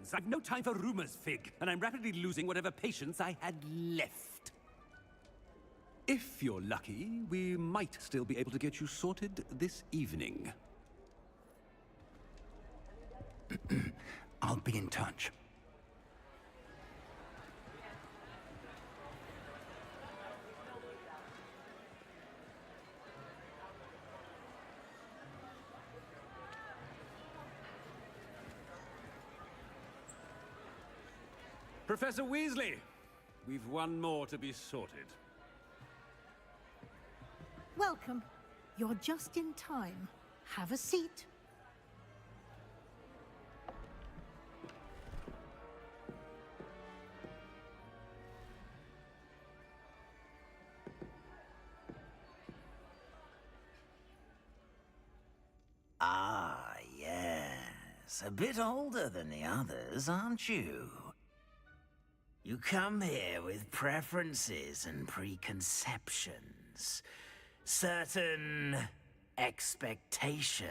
plans. I've no time for rumors, Fig, and I'm rapidly losing whatever patience I had left. If you're lucky, we might still be able to get you sorted this evening. I'll be in touch. Professor Weasley, we've one more to be sorted. Welcome. You're just in time. Have a seat. Ah, yes. A bit older than the others, aren't you? You come here with preferences and preconceptions. Certain expectations.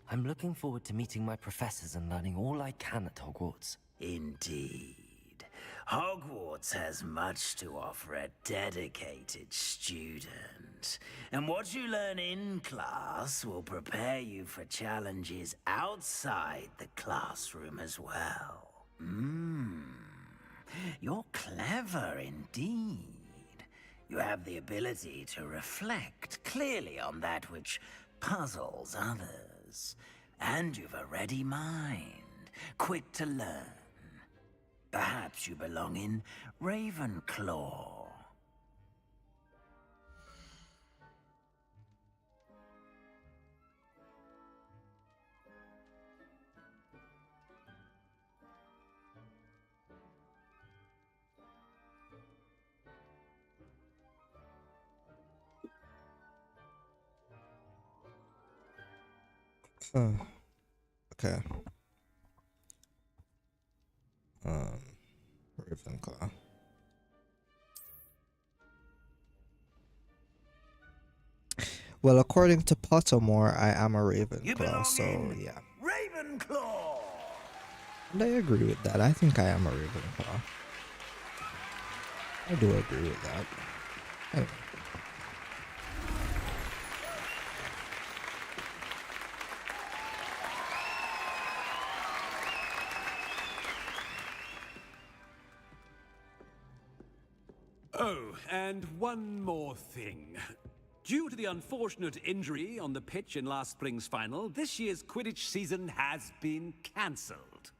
I'm looking forward to meeting my professors and learning all I can at Hogwarts. Indeed. Hogwarts has much to offer a dedicated student. And what you learn in class will prepare you for challenges outside the classroom as well. You're clever indeed. You have the ability to reflect clearly on that which puzzles others. And you've a ready mind, quick to learn. Perhaps you belong in Ravenclaw. Okay. Ravenclaw. Well, according to Pottermore, I am a Ravenclaw, so yeah. Ravenclaw! And I agree with that. I think I am a Ravenclaw. I do agree with that. Anyway. Oh, and one more thing. Due to the unfortunate injury on the pitch in last spring's final, this year's Quidditch season has been cancelled.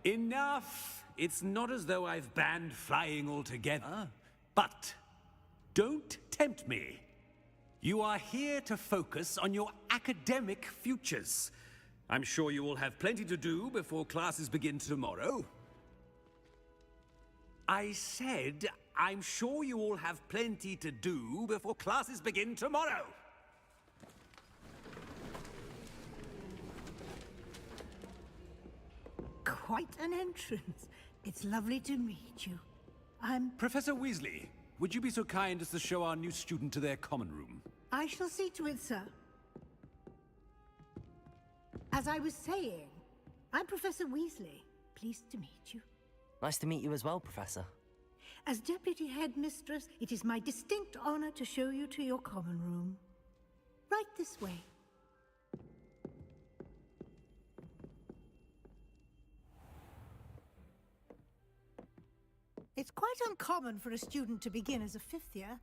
Enough! It's not as though I've banned flying altogether. But don't tempt me. You are here to focus on your academic futures. I'm sure you will have plenty to do before classes begin tomorrow. I said, I'm sure you all have plenty to do before classes begin tomorrow. Quite an entrance. It's lovely to meet you. I'm... Professor Weasley, would you be so kind as to show our new student to their common room? I shall see to it, sir. As I was saying, I'm Professor Weasley. Pleased to meet you. Nice to meet you as well, Professor. As Deputy Headmistress, it is my distinct honor to show you to your common room. Right this way. It's quite uncommon for a student to begin as a fifth year.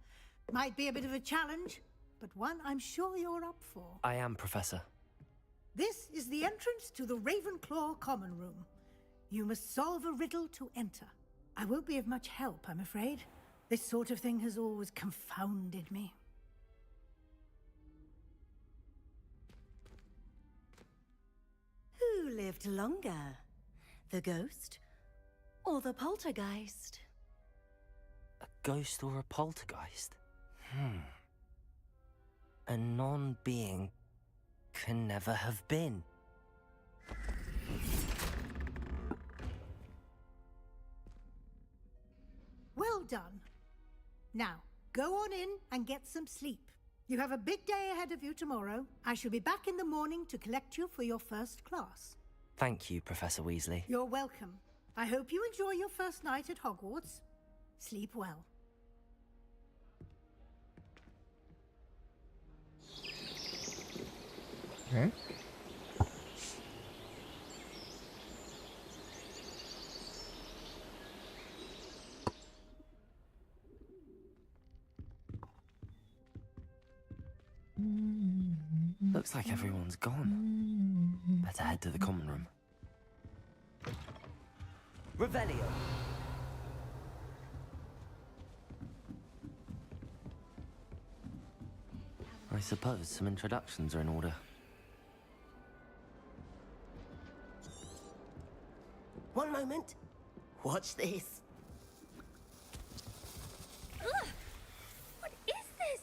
Might be a bit of a challenge, but one I'm sure you're up for. I am, Professor. This is the entrance to the Ravenclaw common room. You must solve a riddle to enter. I won't be of much help, I'm afraid. This sort of thing has always confounded me. Who lived longer? The ghost or the poltergeist? ghost or a poltergeist? A non-being can never have been. Well done. Now, go on in and get some sleep. You have a big day ahead of you tomorrow. I shall be back in the morning to collect you for your first class. Thank you, Professor Weasley. You're welcome. I hope you enjoy your first night at Hogwarts. Sleep well. Okay. Looks like everyone's gone. Better head to the common room. Revelio. I suppose some introductions are in order. One moment. Watch this. Ugh! What is this?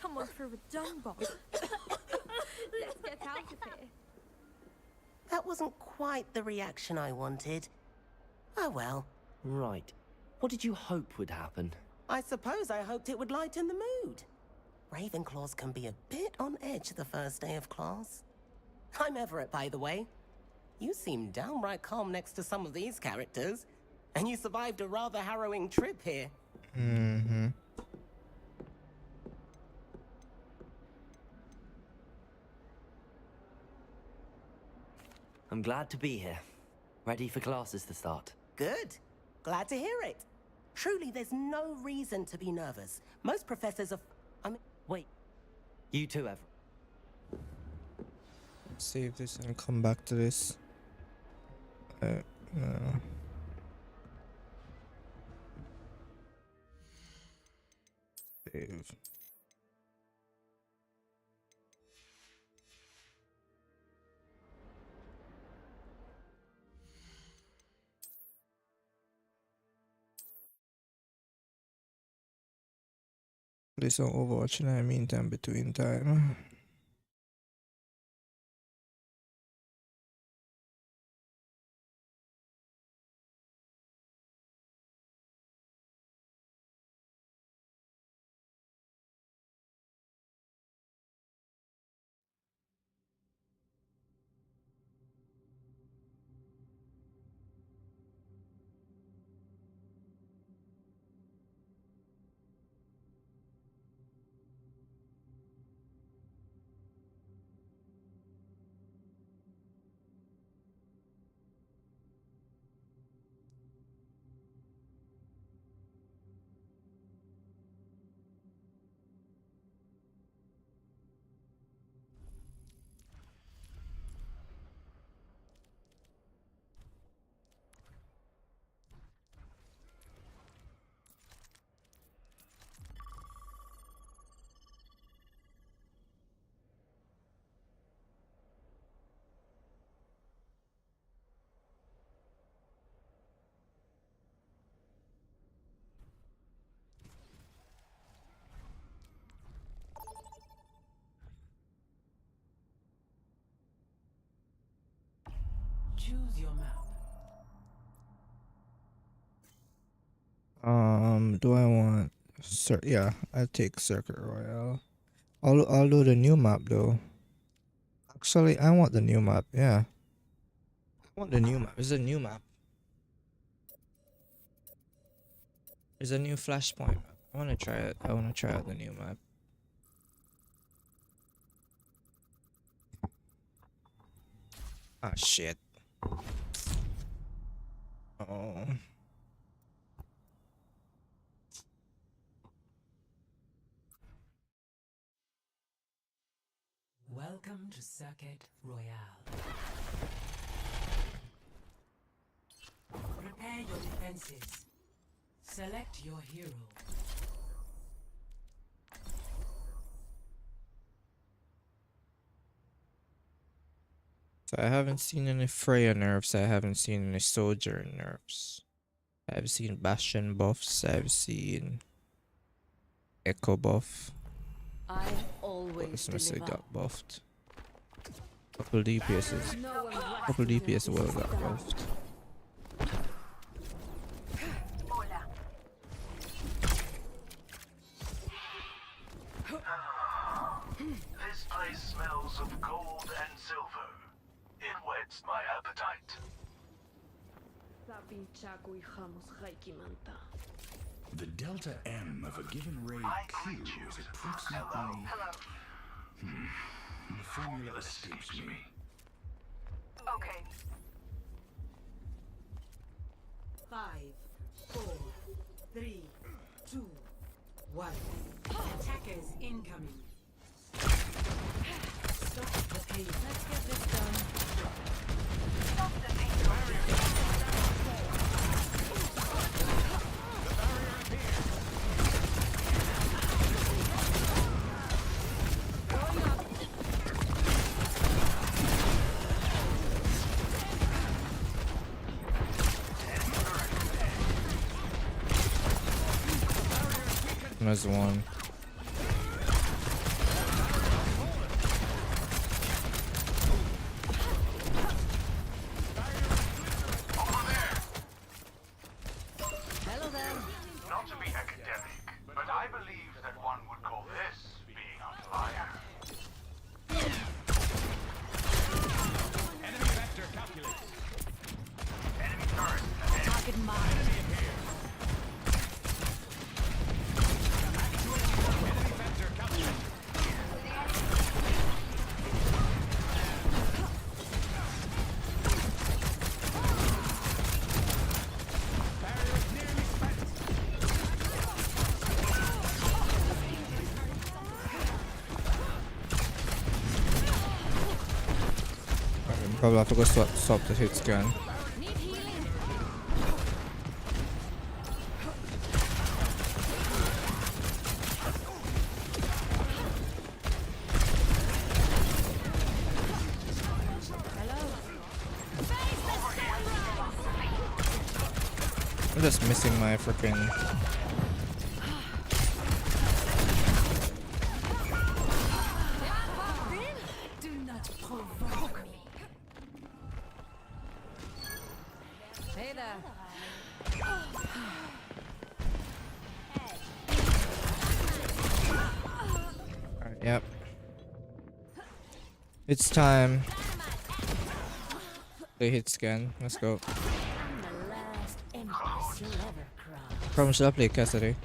Someone threw a dung bomb. Let's get out of here. That wasn't quite the reaction I wanted. Oh well. Right. What did you hope would happen? I suppose I hoped it would lighten the mood. Ravenclaws can be a bit on edge the first day of class. I'm Everett, by the way. You seem downright calm next to some of these characters. And you survived a rather harrowing trip here. Mm-hmm. I'm glad to be here. Ready for classes to start. Good. Glad to hear it. Truly, there's no reason to be nervous. Most professors are... Wait. You too, Everett. Save this and come back to this. No. Save. This on Overwatch in the meantime between time. Choose your map. Do I want yeah, I'll take Circuit Royale. I'll do the new map though. Actually, I want the new map, yeah. I want the new map. It's a new map. It's a new Flashpoint map. I wanna try it. I wanna try out the new map. Ah shit. Oh. Welcome to Circuit Royale. Prepare your defenses. Select your hero. So I haven't seen any Freya nerfs. I haven't seen any Soldier nerfs. I've seen Bastion buffs. I've seen Echo buff. I always Mostly deliver. got buffed. Couple DPSs. No one runs Couple into DPS well this got down. buffed. This place smells of gold and silver. It whets my appetite. The delta M of a given ray Q is approximately... The formula escapes me. Okay. 5, 4, 3, 2, 1. Attackers incoming. Stop the pain. Let's get this done. Stop the pain. There's one. Hello there. Not to be academic, but I believe that one would call this being on fire. Enemy vector calculated. Enemy turret ahead. Target marked. Enemy vector calculated. Barrier is nearly spent. Probably have to go stop the hit scan. Need healing. I'm just missing my freaking. Do not provoke me. Hey there. Alright, yep. It's time. They hit scan. Let's go. Problem should I play Cassidy?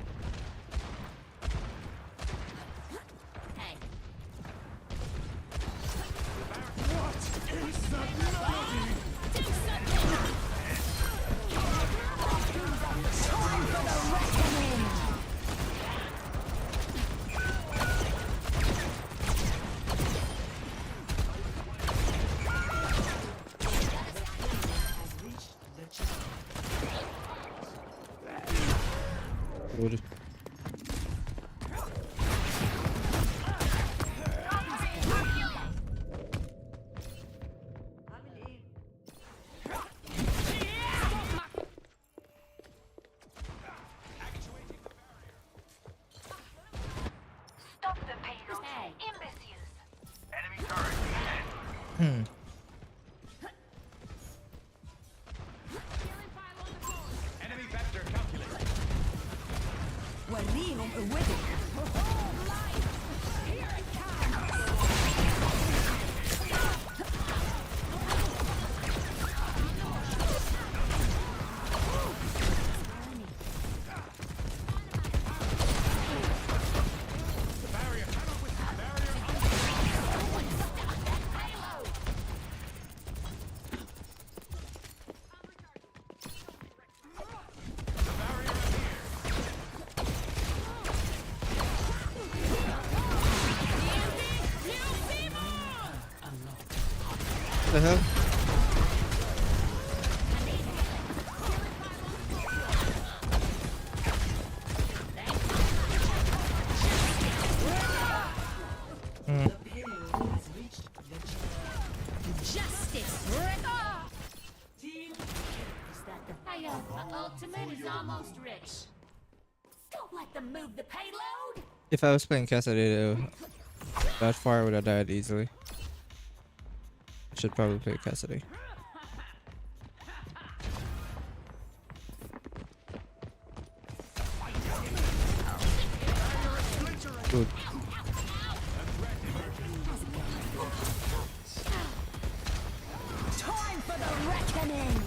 Good. Stop the payload, imbeciles. Enemy turret ahead. Enemy vector calculated. وريهم قوتك. What the hell? Justice. Team, Hiya, my ultimate them move the payload? If I was playing Cassidy, though, that far would have died easily. I should probably play Cassidy. Good. Time for the reckoning!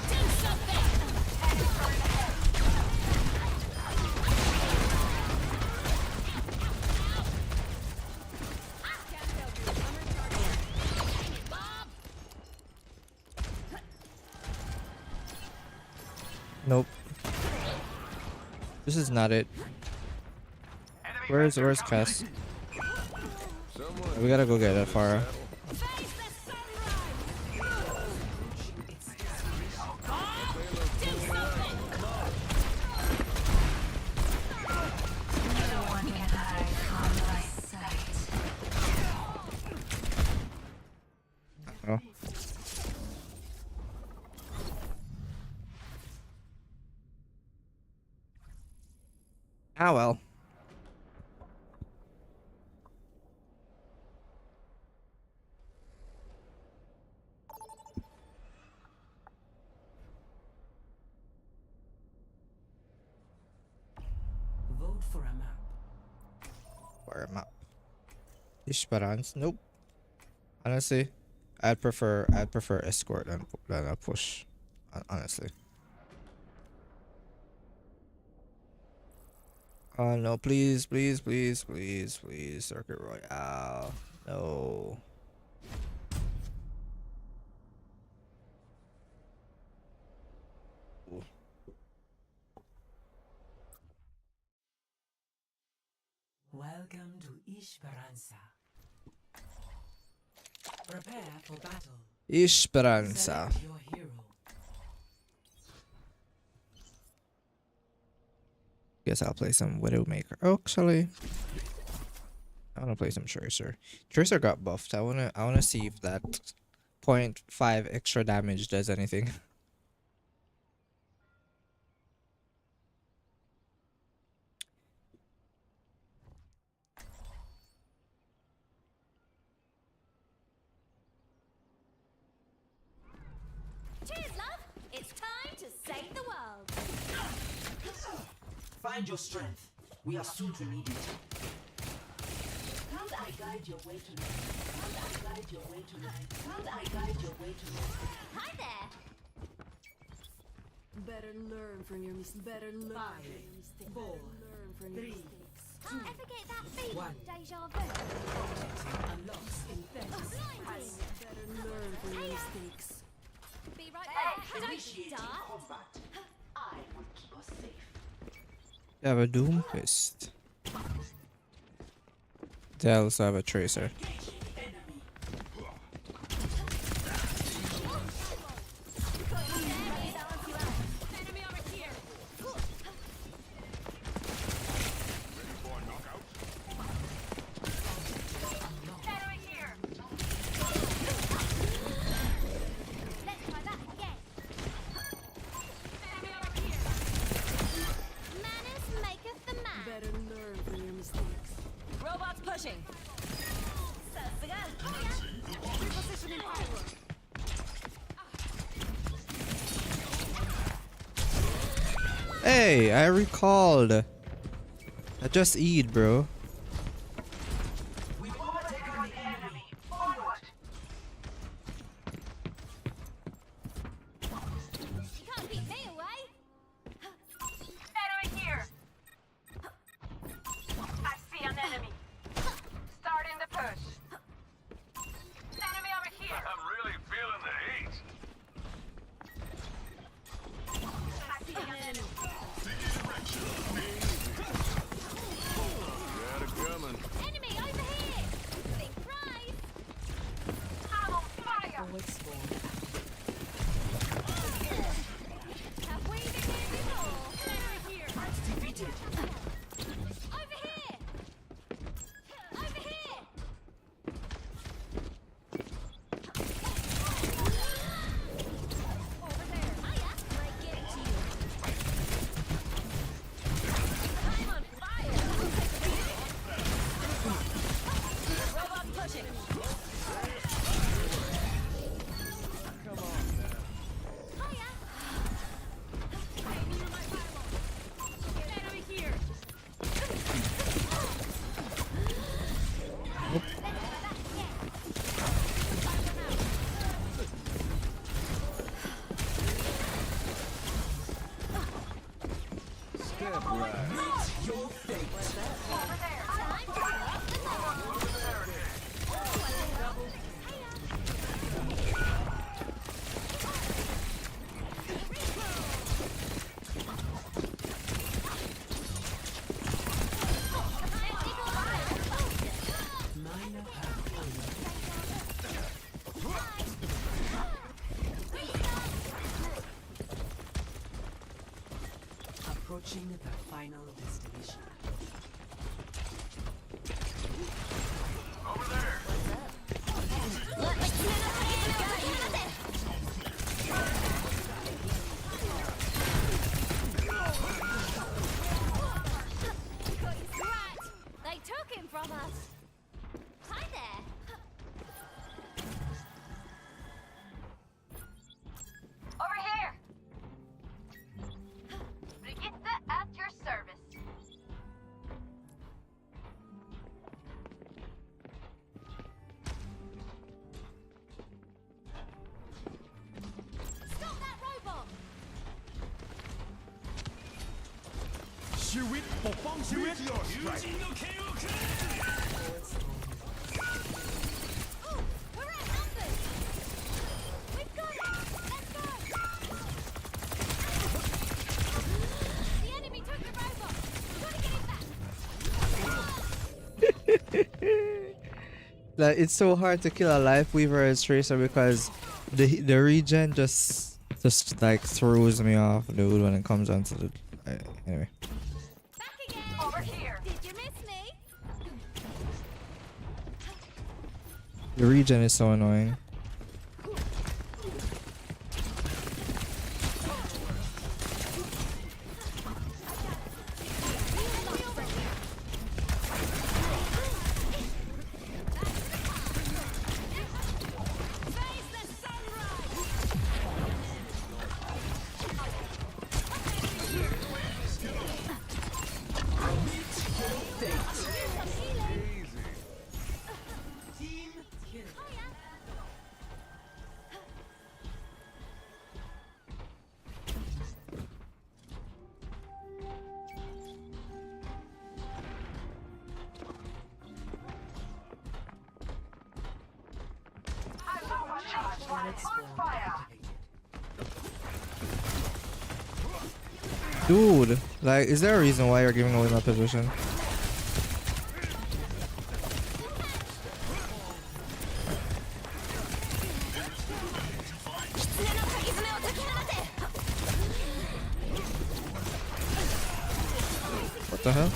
Do something! Nope. This is not it. Where's Cass? We gotta go get that far. Oh. Ah well. Vote for a map. For a map. Esperance? Nope. Honestly, I'd prefer escort than a push. Honestly. Oh no, please, please, please, please, please, Circuit Royale. No. Ooh. Welcome to Esperanza. Prepare for battle. Esperanza. Select your hero. Guess I'll play some Widowmaker. Oh, actually, I wanna play some Tracer. Tracer got buffed. I wanna see if that 0.5 extra damage does anything. Cheers, love! It's time to save the world! Find your strength. We are soon to need it. Can't I guide your way tonight? Can't I guide your way tonight? Can't I guide your way tonight? Hi there! Better learn from your mistakes. Better learn from your mistakes. 4, Learn from your 3, mistakes. Can't ever get that feeling, One. deja vu. unlocks in 30 seconds. Better learn from your mistakes. Be right back. Don't Initiating start. combat. I will keep us safe. You have a Doom Fist. They also have a Tracer. Enemy over here. Enemy here. Let's try that again. Enemy over here. Manners maketh the man. Better learn from your mistakes. Robots pushing. Repositioning power. Hey, I recalled. I just eat, bro. We've overtaken the enemy. Onward! You can't beat me away. Enemy here. I see an enemy. Starting the push. Enemy over here. I'm really feeling the heat. I see an enemy. Got it coming. Enemy over here. Big prize. I'm on fire. Have we been here before? Enemy here. Defeated. Over here. Over here. Over there. Hiya. Right, get it to you. Approaching the final destination. Over there. They took him from us. Hi there. Over here! Brigitte at your service. Stop that robot. ชีวิตปกป้องชีวิต Oh, we're outnumbered. We've got it. Let's go. The enemy took the robot. We've got to get it back. Like it's so hard to kill a life weaver as tracer because the regen just like throws me off, dude, when it comes down to the anyway. Back again. Over here. Did you miss me? The regen is so annoying. Face the sunrise. Team kill. Dude, like, is there a reason why you're giving away my position? What the hell?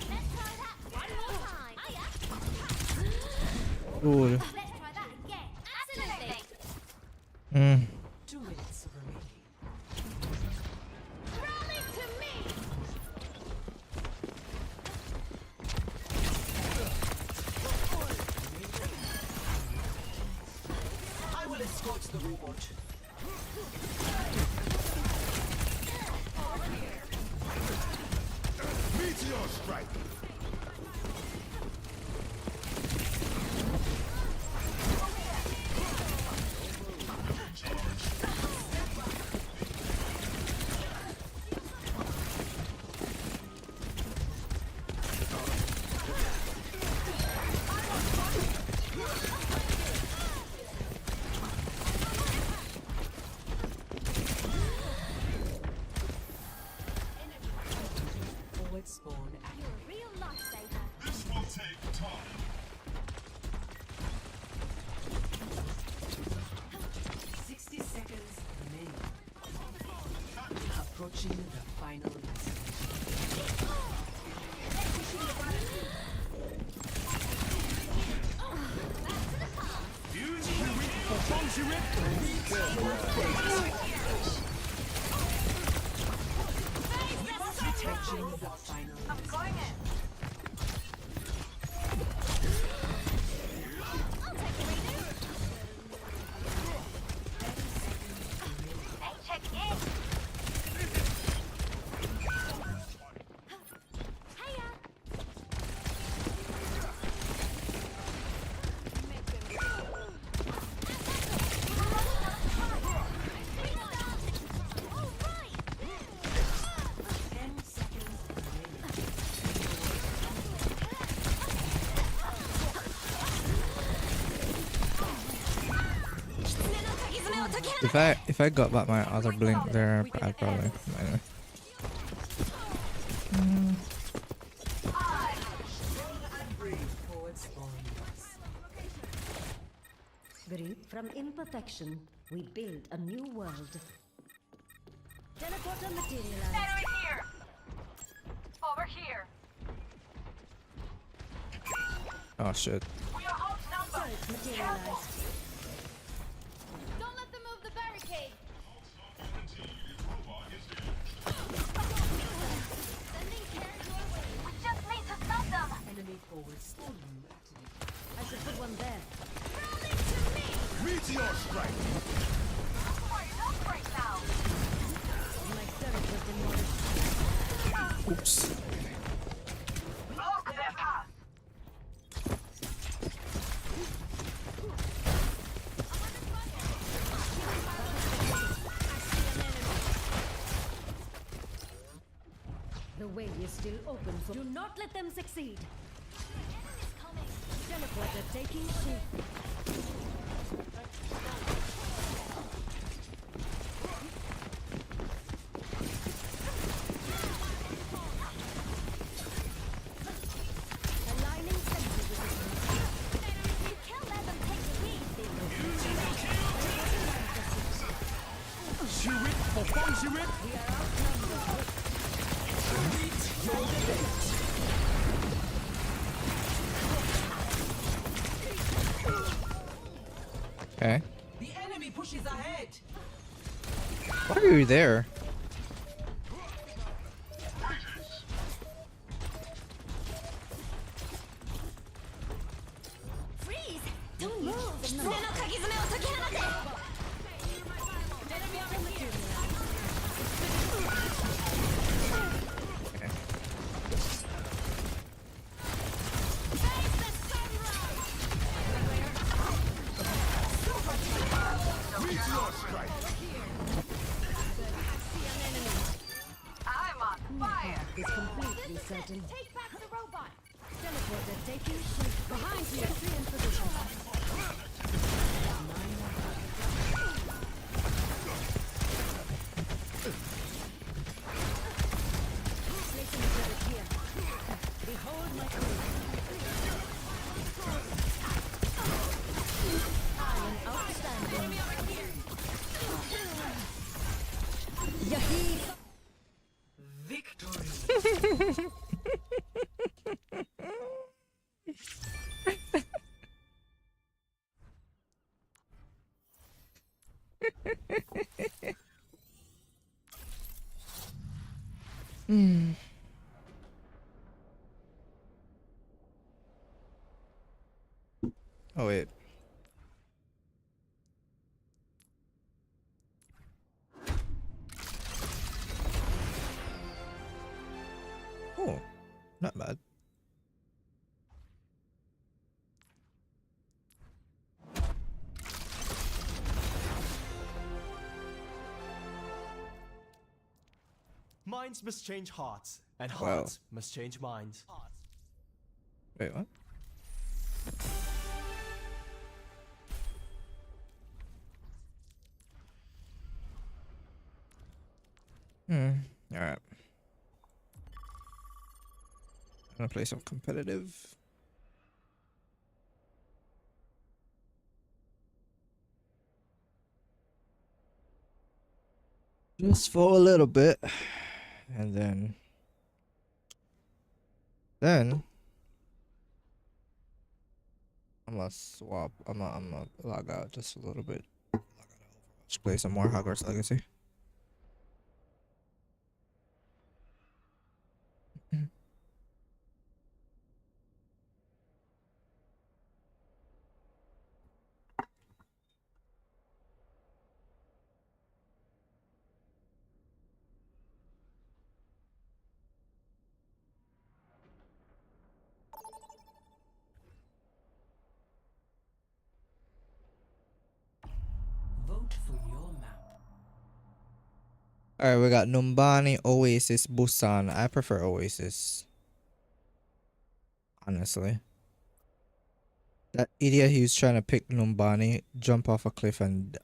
Let's try that one more time. Dude. Let's try that again. Absolutely. 2 minutes remaining. Rally to me. I will escort the robot. Meteor strike. Forward spawn active. You're a real lifesaver. This will take time. 60 seconds remaining. Approaching the final destination. Approaching the final destination. If I got back my other blink there, I'd probably. Anyway. From imperfection, we build a new world. Teleporter materialized. Enemy here! Over here! Oh shit. We are outnumbered! Materialized. Don't let them move the barricade. Sending care your way. We just need to stop them! Enemy forward storeroom activated. I should put one there. Rally to me! Meteor strike! Why not right now? My turret was demolished. Oops. Block their path! The way is still open for. Do not let them succeed. Enemy's coming. Teleporter taking shape. Aligning sensor positions. You can't let them take the lead. We are outnumbered. Okay. The enemy pushes ahead. Why are you there? Freeze! Don't move! I'm on fire! Is completely certain. Take back the robot! Teleporter taking shape. Behind you. Sentry in position. Placing a turret here. Behold my crew. I am outstanding. Yahi. Victory. Oh wait. Oh, not bad. Minds must change hearts, and Wow. hearts must change minds. Wait, what? Alright. I'm gonna play some competitive. Just for a little bit. And then I'm gonna swap. I'm gonna log out just a little bit. Just play some more Hogwarts Legacy. Vote for your map. Alright, we got Numbani, Oasis, Busan. I prefer Oasis. Honestly. That idiot who's trying to pick Numbani, jump off a cliff and...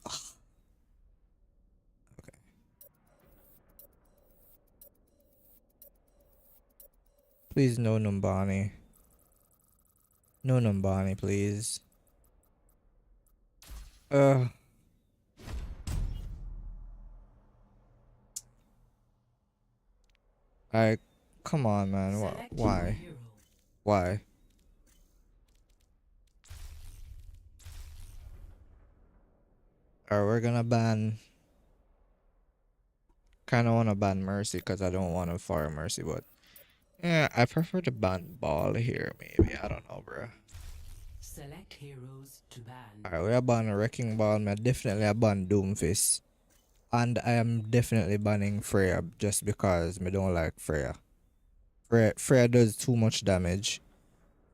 Please, no Numbani. No Numbani, please. Come on, man. Why? Why? Alright, we're gonna ban. Kinda wanna ban Mercy because I don't wanna fire Mercy, but yeah, I prefer to ban Ball here, maybe. I don't know, bro. Select heroes to ban. Alright, we are ban Wrecking Ball. I definitely ban Doomfist. And I am definitely banning Freya just because I don't like Freya. Freya does too much damage.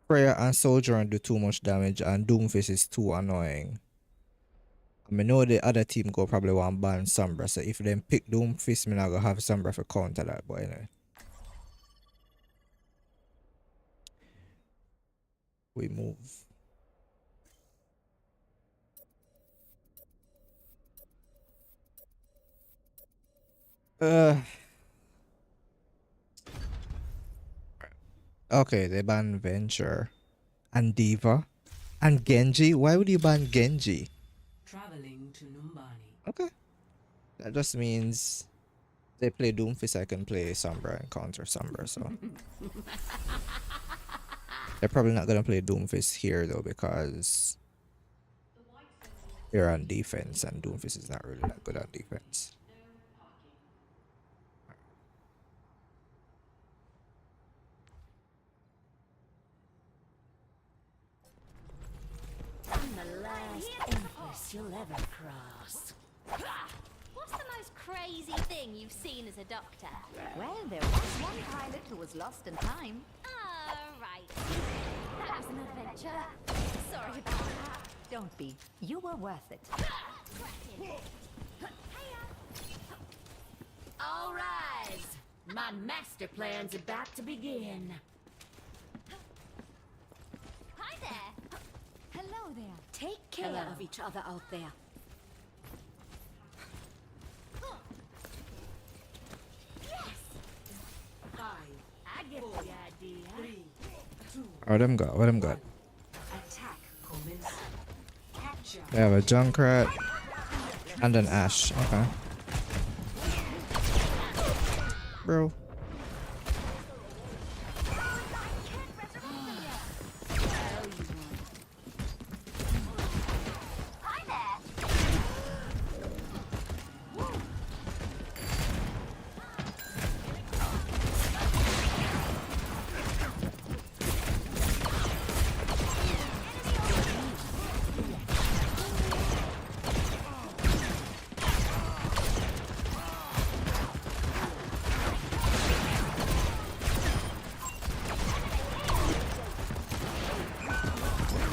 Freya and Sojourn do too much damage, and Doomfist is too annoying. I know the other team go probably want ban Sombra, so if them pick Doomfist, I'm not gonna have Sombra for counter that, but anyway. We move. Okay, they ban Venture and Diva and Genji. Why would you ban Genji? Traveling to Numbani. Okay. That just means they play Doomfist, I can play Sombra and counter Sombra, so. They're probably not gonna play Doomfist here though because they're on defense and Doomfist is not really that good on defense. I'm the last empress you'll ever cross. What's the most crazy thing you've seen as a doctor? Well, there was one pilot who was lost in time. Oh, right. That was an adventure. Sorry about that. Don't be. You were worth it. All rise. My master plan's about to begin. Hi there. Hello there. Take care of each other out there. I get the idea. 3, 2, Oh, them got, what them got? attack commence. Capture. They have a Junkrat and an Ashe. Okay. Bro. Hi there.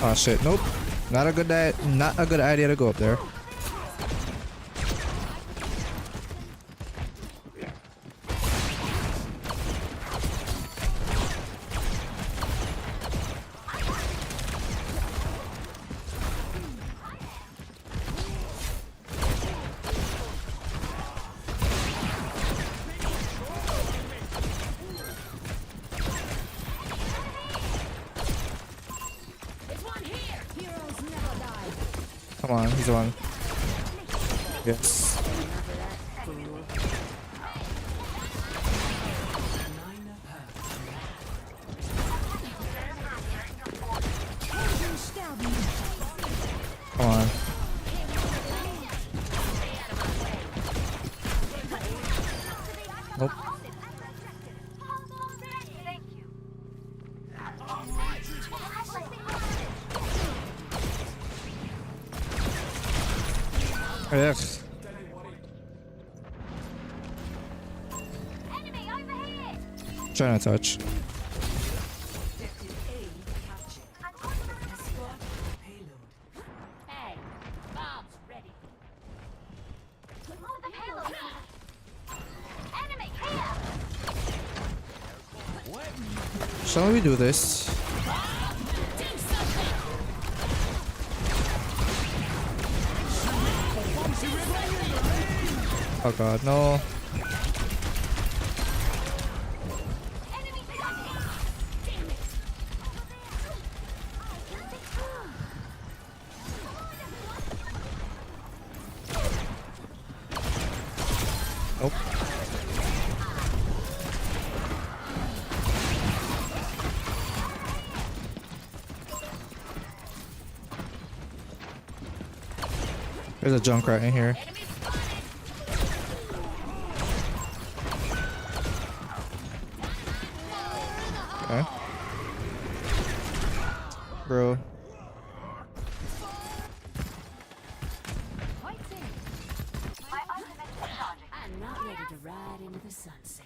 Oh shit, nope. Not a good idea to go up there. Come on, he's one. Yes. Come on. Nope. Yes. Enemy over here. Trying to touch. Hey, bombs ready. Move the payload. Enemy here. Shall we do this? Oh god, no. Nope. There's a junk right in here. Okay. Bro. I'm not ready to ride into the sunset.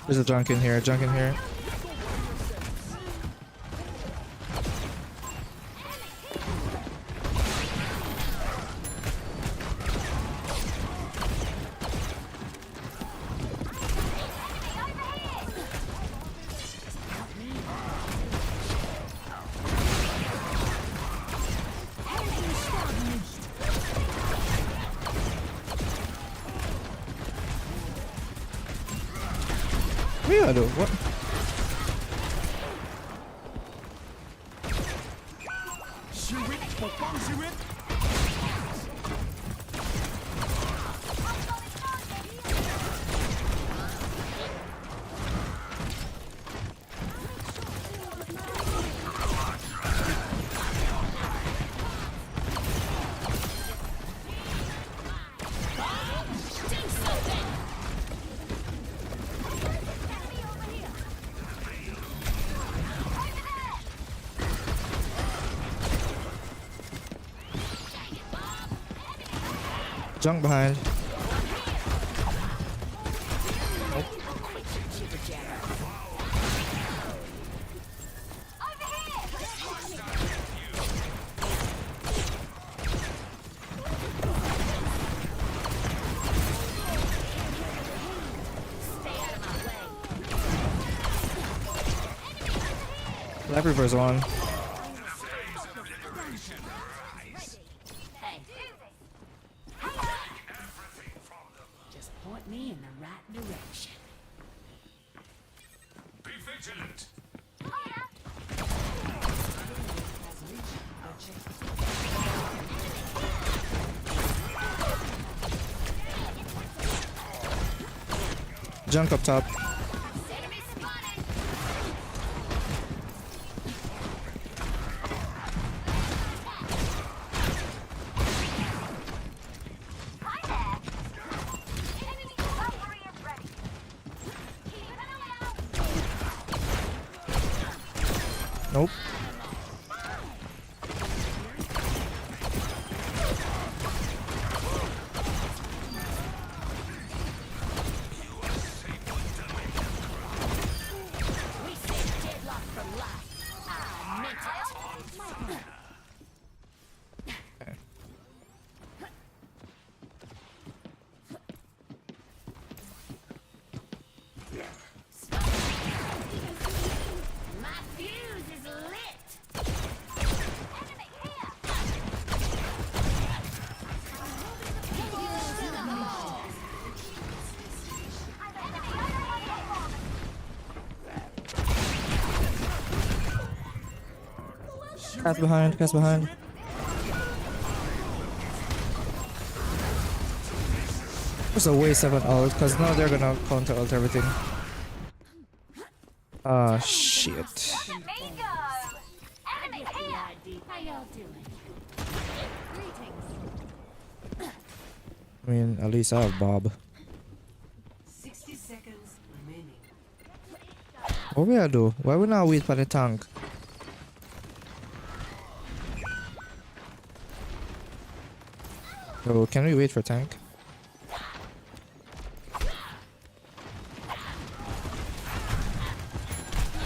There's a junk in here, junk in here. What do you gotta do? What? Junk behind. Nope. Life reverse on. Point me in the right direction. Be vigilant. Junk up top. Nope. We saved deadlock from life. I meant it. My fuse is lit. Cast behind, cast behind. It's a waste of an ult, because now they're gonna counter ult everything. Ah, shit. How y'all doing? I mean, at least I have Bob. 60 seconds remaining. What we gotta do? Why we not wait for the tank? So can we wait for tank?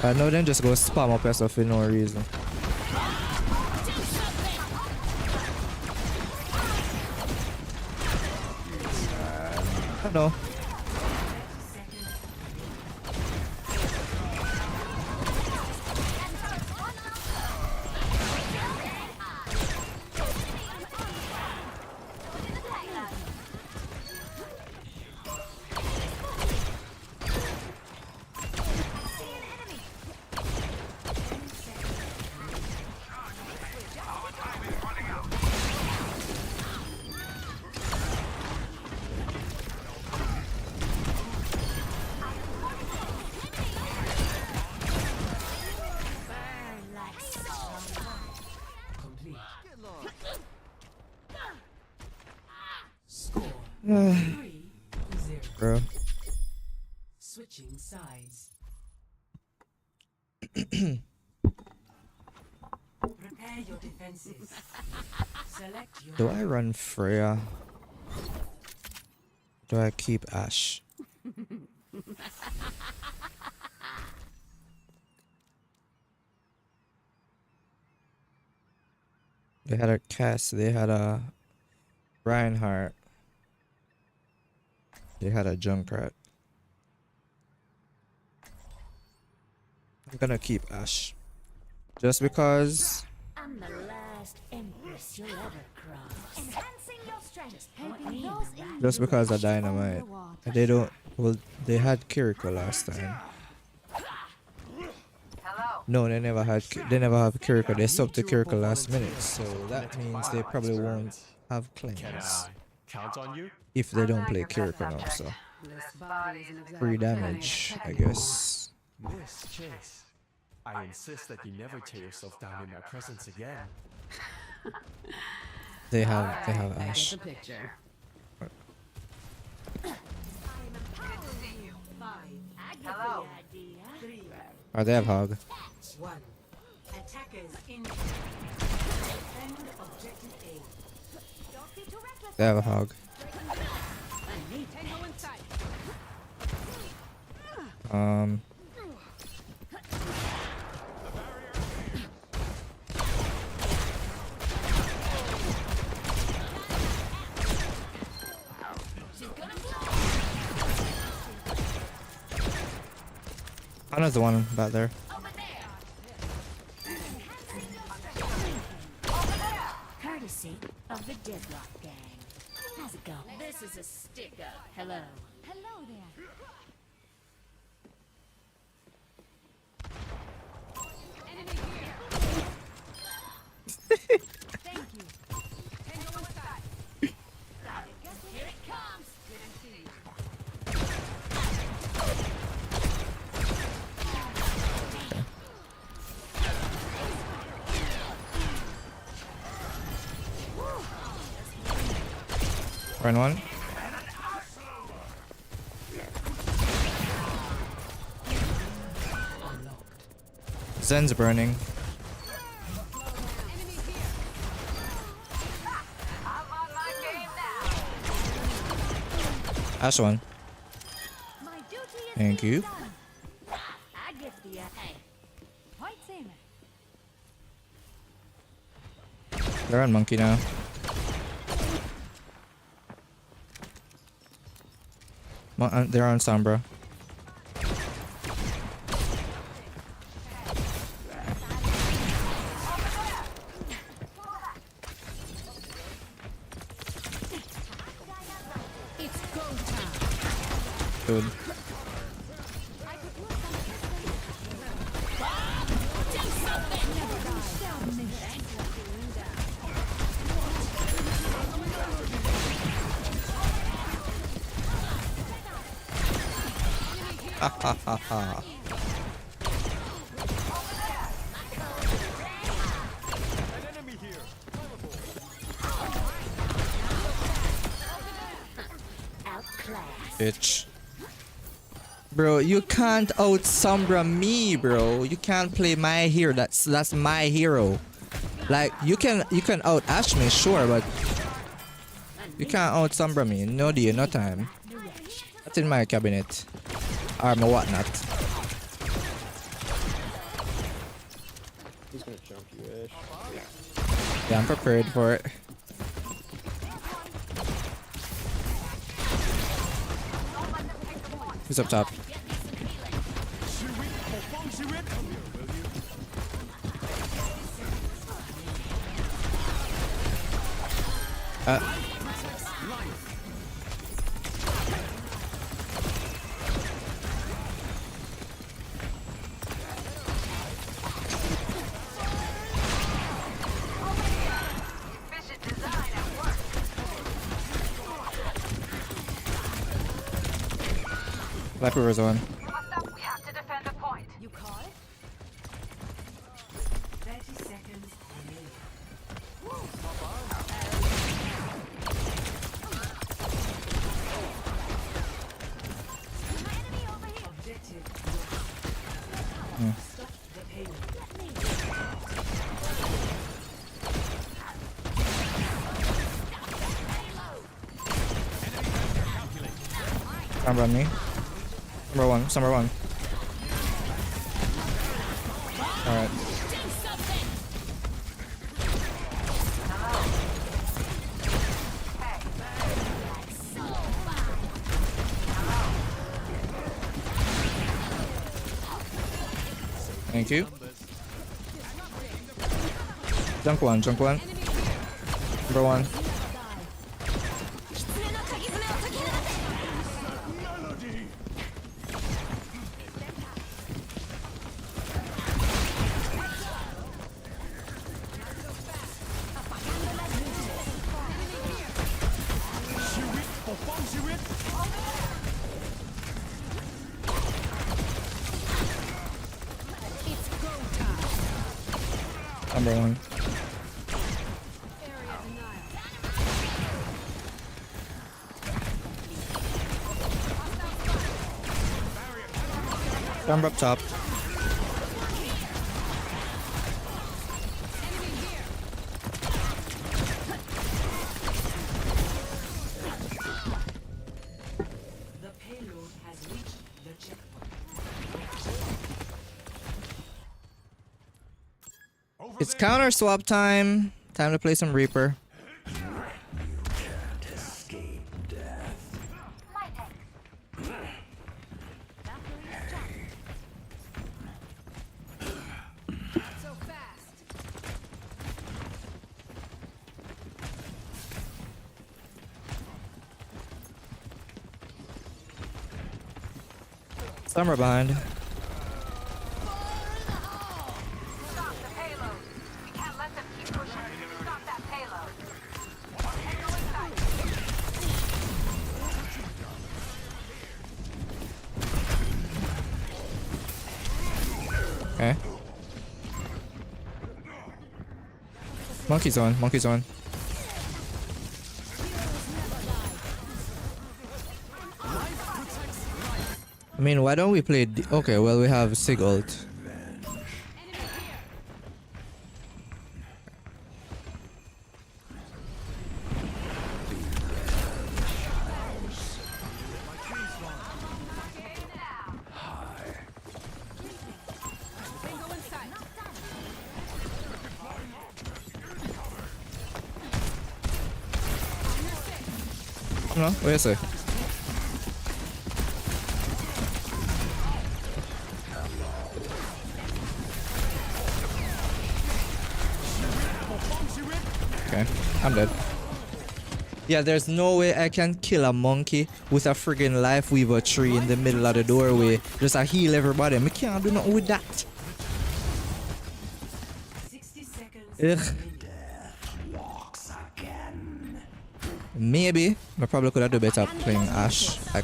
I know then just go spam up yourself for no reason. I know. 3-0. Bro. Switching sides. Prepare your defenses. Select your. Do I run Freya? Do I keep Ash? They had a Cass, they had a Reinhardt, they had a Junkrat. I'm gonna keep Ash. Just because I'm the last empress you'll ever cross. Enhancing your strength. Helping those in just because of Dynamite. They don't well they had Kiriko last time. No, they never have Kiriko. They stopped the Kiriko last minute, so that means they probably won't have claims Count on you? if they don't play Kiriko now. So free damage, I guess. Miss Chase, I insist that you never tear yourself down in my presence again. They have Ash. The picture. Hello. Oh, they have Hog. 1. Attackers in. Defend objective A. They have a Hog. Another one back there. Courtesy of the Deadlock Gang. How's it going? This is a stick-up. Hello. Hello there. Enemy here. Thank you. Tango inside. Here it comes. Didn't see you. Run one. Zen's burning. Ash one. Thank you. I get the Point Samer. They're on monkey now. They're on Sombra. It's go time. Good. Ha ha ha ha. Bitch. Bro, you can't out Sombra me, bro. You can't play my hero. That's my hero. Like you can out Ash me, sure, but you can't out Sombra me. No deal, no time. That's in my cabinet. Or my whatnot. He's gonna jump you, Ash. Yeah, I'm prepared for it. Who's up top? Black River's on. We have to defend the point. You call it? 30 seconds remaining. Stop the payload. Number on me. Number one. Alright. Thank you. Junk one. Number one. Number one. Number up top. The payload has reached the checkpoint. It's counter swap time. Time to play some Reaper. Summer behind. Stop the payload. We can't let them keep pushing. Stop that payload. Okay. Monkey's on. I mean, why don't we play? Okay, well, we have Sig ult. No, what you say? Okay, I'm dead. Yeah, there's no way I can kill a monkey with a friggin' life weaver tree in the middle of the doorway. Just a heal everybody. I can't do nothing with that. 60 seconds. Ugh. Maybe I probably could have done better playing Ash. I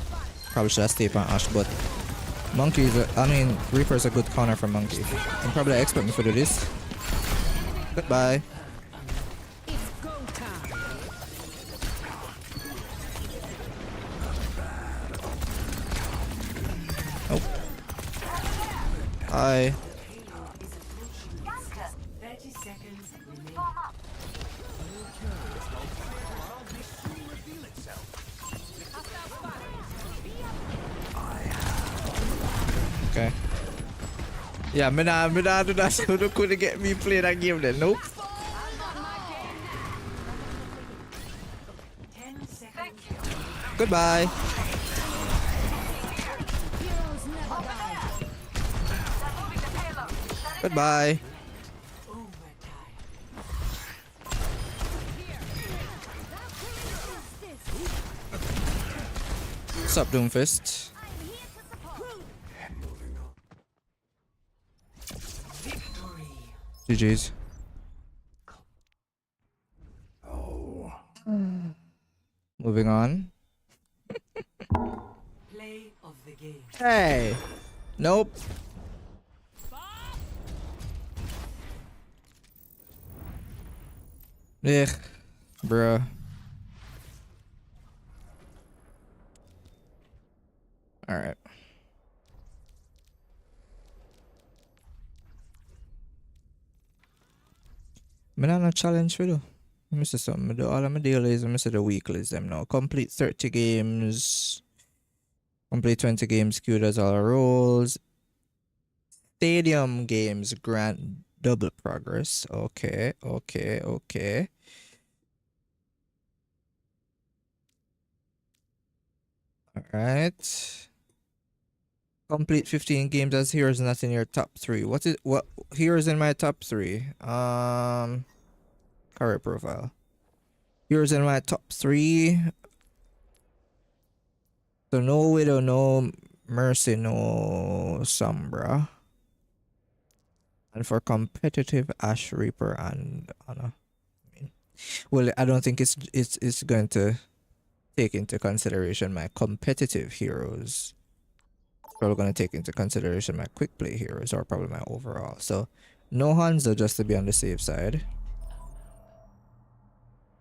probably should have stayed on Ash, but Monkey is Reaper is a good counter for Monkey. You probably expect me to do this. Goodbye. Oh. Hi. 30 seconds remaining. Okay. Yeah, me nah do that, so you couldn't get me play that game then. Nope. 10 seconds. Goodbye. Goodbye. What's up, Doomfist? GG's. Moving on. Play of the game. Hey. Nope. Ugh. Bruh. Alright. Me not no challenge for do. Let me see something. Me do all of my dailies. Let me see the weeklies them now. Complete 30 games. Complete 20 games. Queue does all the roles. Stadium games grant double progress. Okay, okay, okay. Alright. Complete 15 games as heroes not in your top 3. What heroes in my top 3? Career profile. Heroes in my top 3. So no Widow, no Mercy, no Sombra. And for competitive, Ash Reaper and Anna. Well, I don't think it's going to take into consideration my competitive heroes. Probably going to take into consideration my quick play heroes or probably my overall. So no Hanzo just to be on the safe side.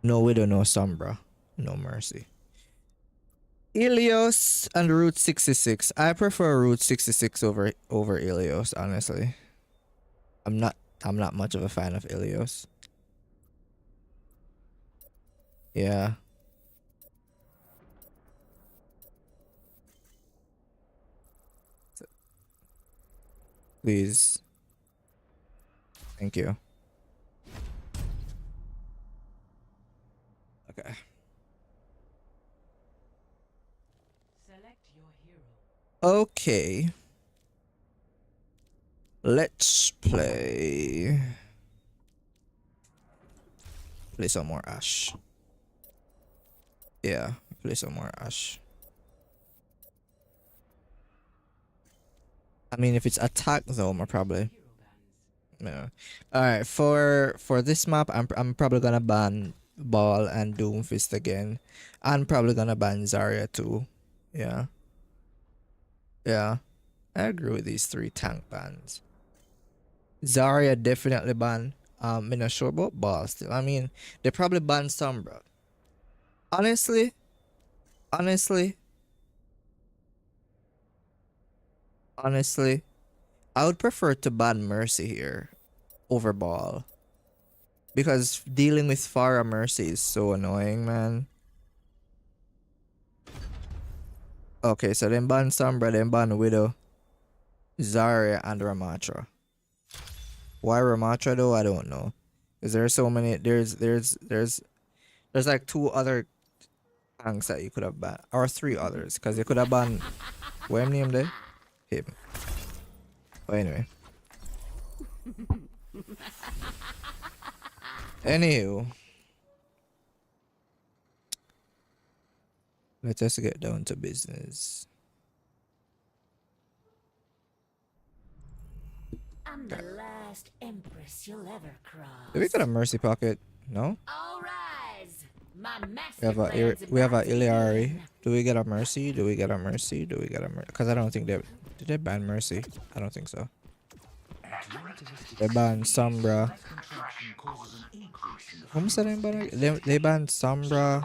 No Widow, no Sombra, no Mercy. Ilios and Route 66. I prefer Route 66 over Ilios, honestly. I'm not much of a fan of Ilios. Yeah. Please. Thank you. Okay. Select your hero. Okay. Let's play some more Ash. Yeah, play some more Ash. I mean, if it's attack though, I'm probably. Yeah. All right, for this map, I'm probably gonna ban Ball and Doomfist again. I'm probably gonna ban Zarya too. Yeah. Yeah. I agree with these 3 tank bans. Zarya definitely ban. I'm not sure about Ball still. I mean, they probably ban Sombra. Honestly, I would prefer to ban Mercy here over Ball. Because dealing with Pharah Mercy is so annoying, man. Okay, so then ban Sombra, then ban Widow, Zarya, and Ramatra. Why Ramatra though? I don't know. Is there so many? There's like 2 other tanks that you could have banned, or 3 others, because you could have banned. What name there? Him. But anyway. Anywho. Let us get down to business. I'm the last empress you'll ever cross. Do we got a Mercy Pocket? No? All rise. My We have a Iliari. Do we get a Mercy? Do we get a Mercy? Do we get a Mercy? Because I don't think they... Did they ban Mercy? I don't think so. They banned Sombra. How much did they banned Sombra,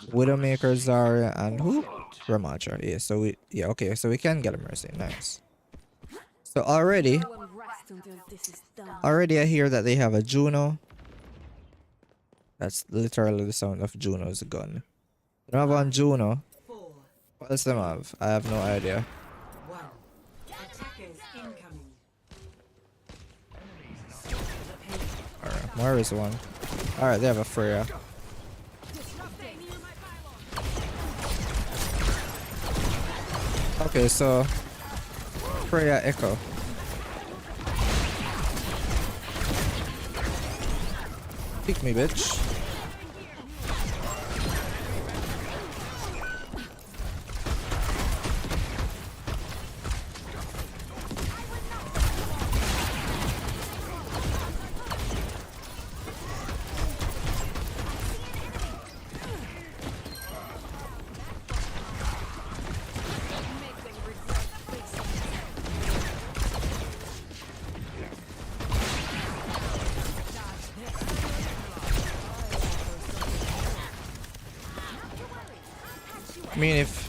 Widowmaker, Zarya, and who? Ramatra. Yeah, so we... Yeah, okay. So we can get a Mercy. Nice. So already I hear that they have a Juno. That's literally the sound of Juno's gun. They have one Juno. What else them have? I have no idea. Alright, where is one? Alright, they have a Freya. Okay, so Freya Echo. Pick me, bitch. I mean, if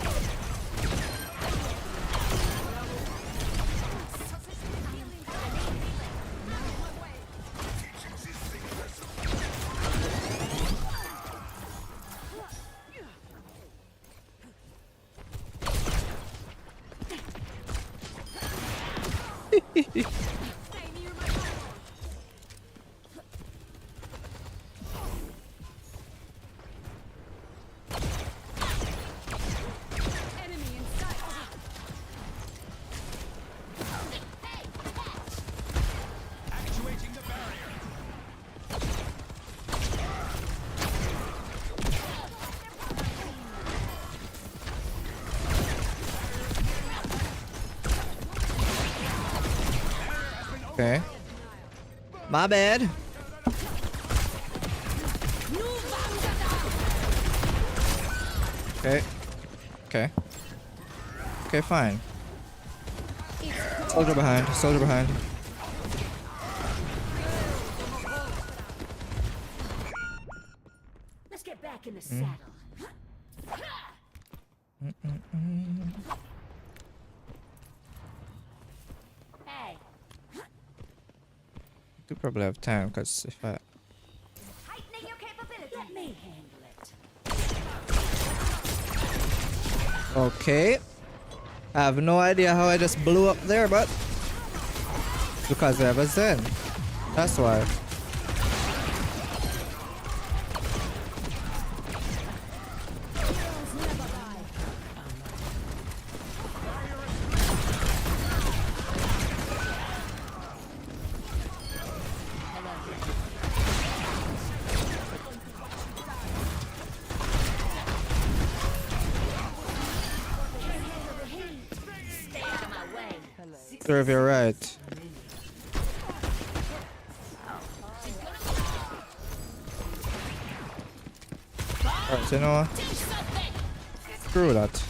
Okay. My bad. Okay. Okay. Okay, fine. Soldier behind. Soldier behind. Let's get back in the saddle. Hey, Could probably have time because if I heightening your capability. Let me handle it. okay. I have no idea how I just blew up there, but because I have a Zen. That's why. Stay out of my way. Serve you right. Alright, so you know what? Screw that.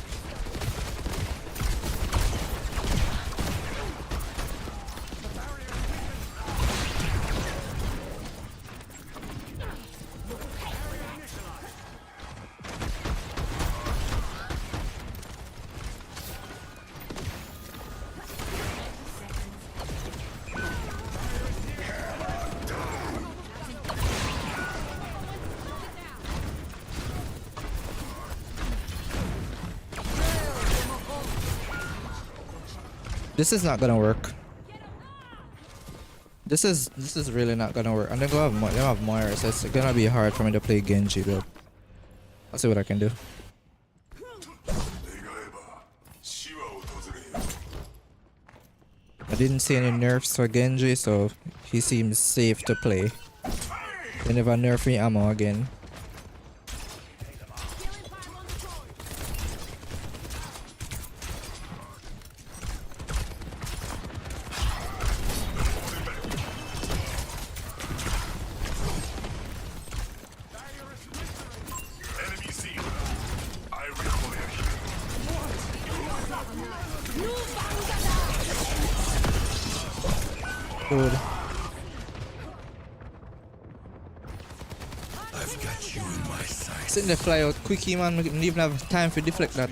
This is not gonna work. This is really not gonna work. And they don't have Moira, so it's gonna be hard for me to play Genji, but I'll see what I can do. I didn't see any nerfs for Genji, so he seems safe to play. They never nerf me ammo again. Dude. I've got you in my sights. Sitting there fly out quickie, man. We didn't even have time to deflect that.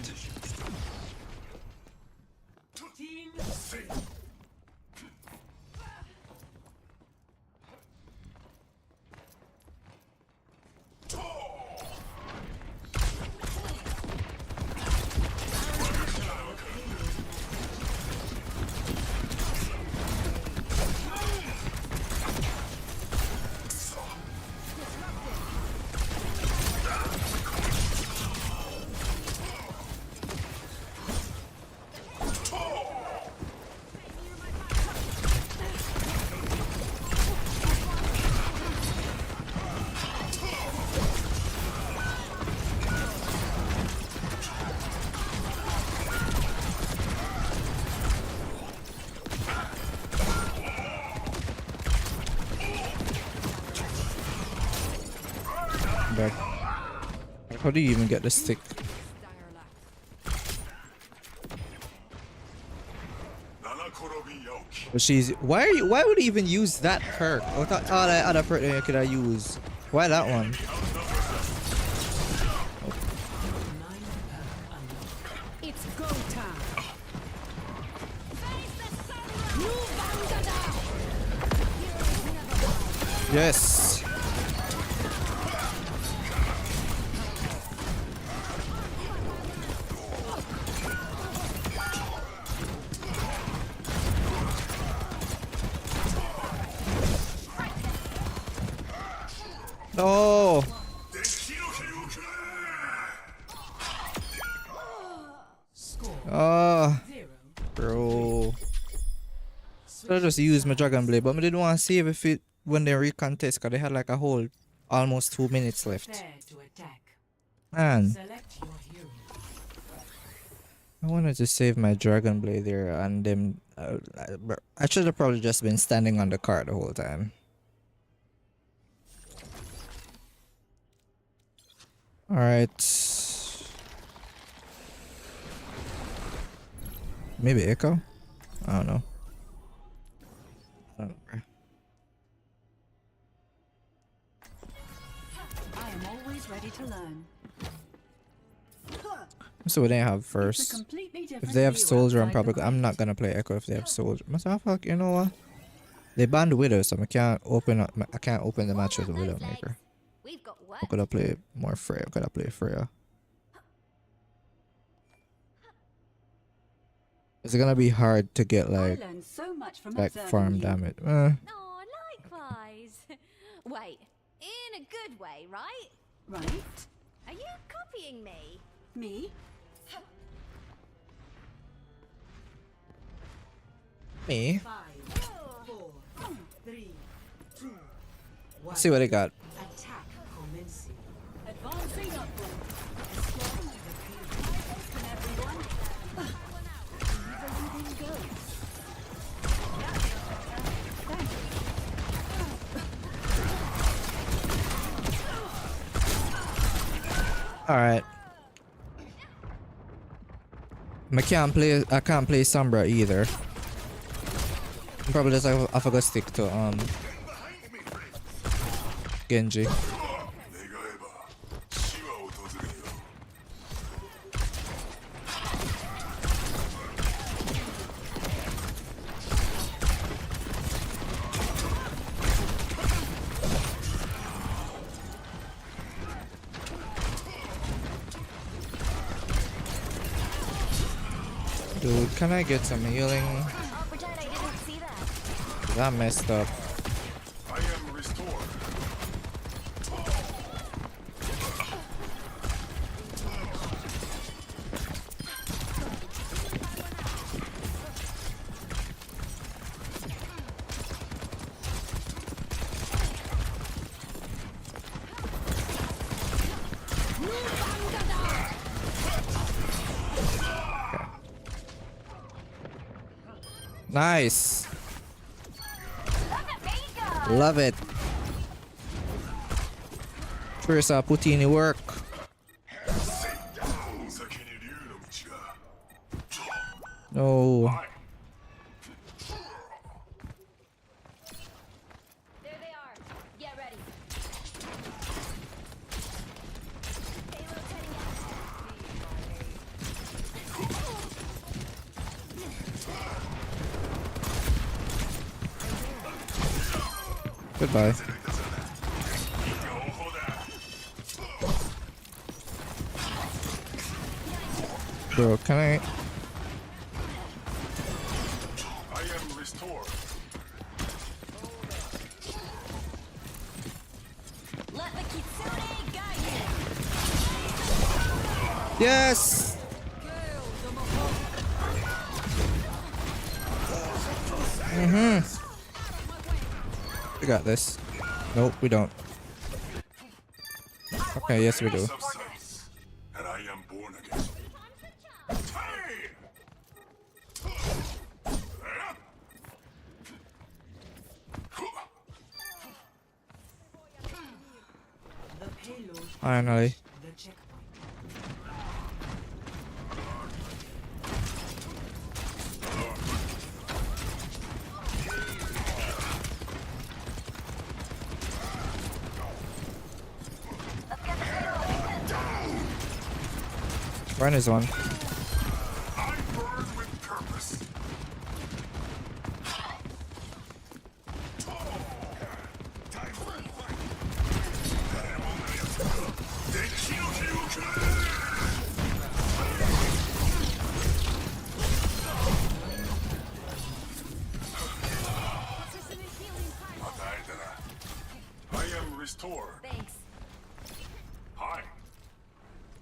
Back. How do you even get the stick? But she's why would he even use that perk? I thought all that other perk that could I use? Why that one? It's go time. Yes. No. Oh, bro. I just used my Dragon Blade, but I didn't want to save if it when they recontest because they had like a whole almost 2 minutes left. Man, I wanted to save my Dragon Blade there, and then I should have probably just been standing on the cart the whole time. All right. Maybe Echo? I don't know. I don't know. I am always ready to learn. So what they have first? If they have Soldier, I'm not gonna play Echo if they have Soldier. Fuck, you know what? They banned Widow, so I can't open the match with the Widowmaker. I could have played more Freya. I could have played Freya. It's gonna be hard to get like farm damage. Oh, likewise. Wait, in a good way, right? Right. Are you copying me? Me? Me? 5, 4, 3, 2, 1. Let's see what they got. Attack commencing. Advancing upward. Escape the field. Everyone. All right. I can't play Sombra either. Probably just I forgot to stick to Genji. Dude, can I get some healing? That messed up. I am restored. Nice. Love it. First I put in the work. No. There they are. Get ready. Goodbye. Bro, can I? I am restored. Let the Kitsune guide Yes! We got this. Nope, we don't. Okay, yes we do. And I am born again. The payload. Finally. The checkpoint. Run is one. I burn with purpose. I am this tour. Thanks. Hi.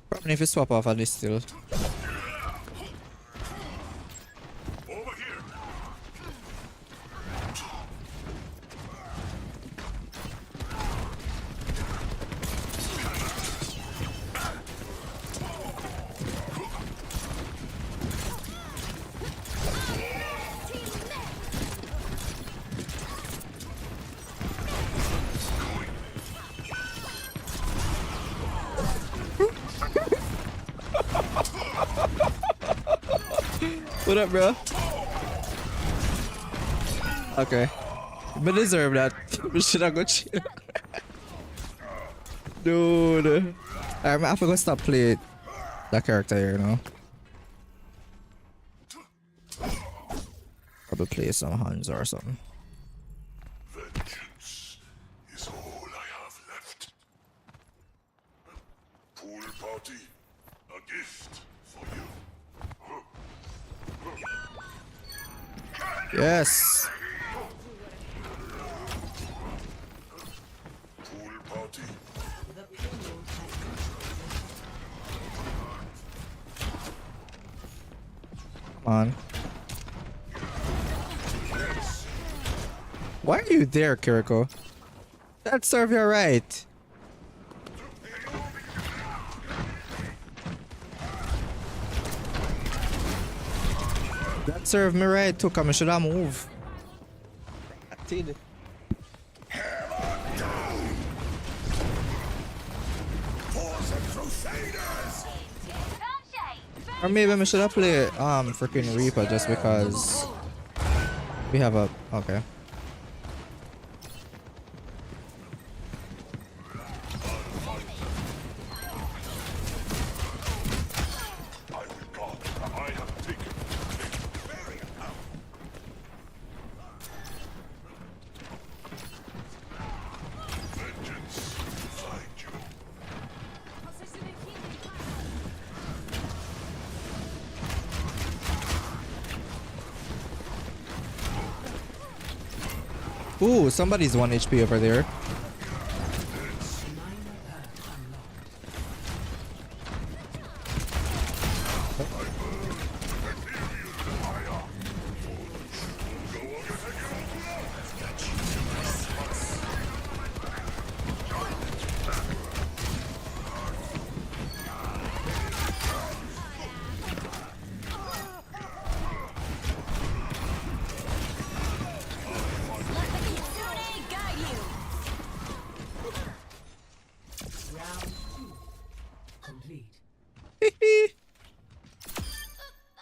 Probably if you swap off of this still. Over here. What up, bro? Okay. But deserve that. We should have go chill. Dude. I forgot to stop playing that character here, you know? Probably play some Hans or something. Vengeance is all I have left. Pool party, a gift for you. Yes. Pool party. Come on. Why are you there, Kiriko? That serve you right. That serve me right too, come should I move? I did. Or maybe I should have played freaking Reaper just because we have a okay. Ooh, somebody's 1 HP over there.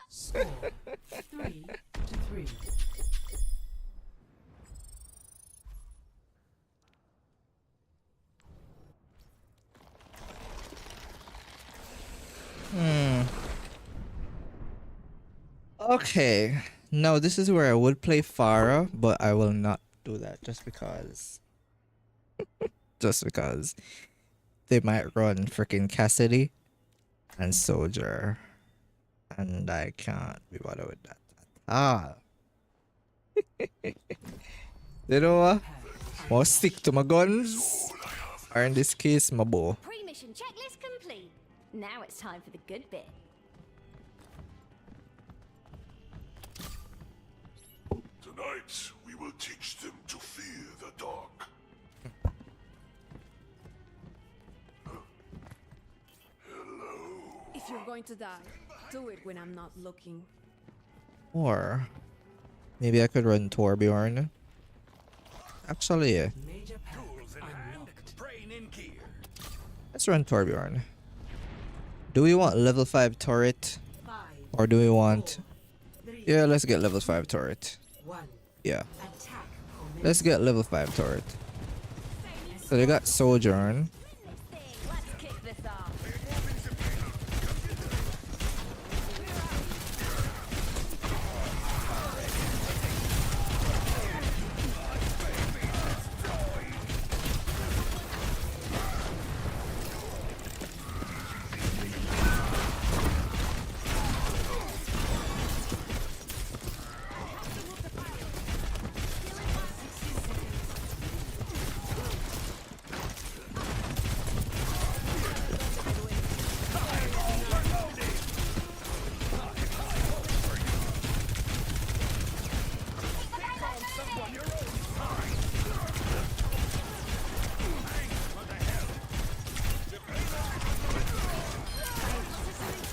Score 3-3. Okay. Now this is where I would play Farah, but I will not do that just because they might run freaking Cassidy and Soldier. And I can't be bothered with that. You know what? I'll stick to my guns. Or in this case, my bow. Pre-mission checklist complete. Now it's time for the good bit. Tonight, we will teach them to fear the dark. If you're going to die, do it when I'm not looking. Or maybe I could run Torbjorn. Actually, yeah. Let's run Torbjorn. Do we want level 5 turret? Or do we want... Yeah, let's get level 5 turret. Yeah. Let's get level 5 turret. So they got Sojourn.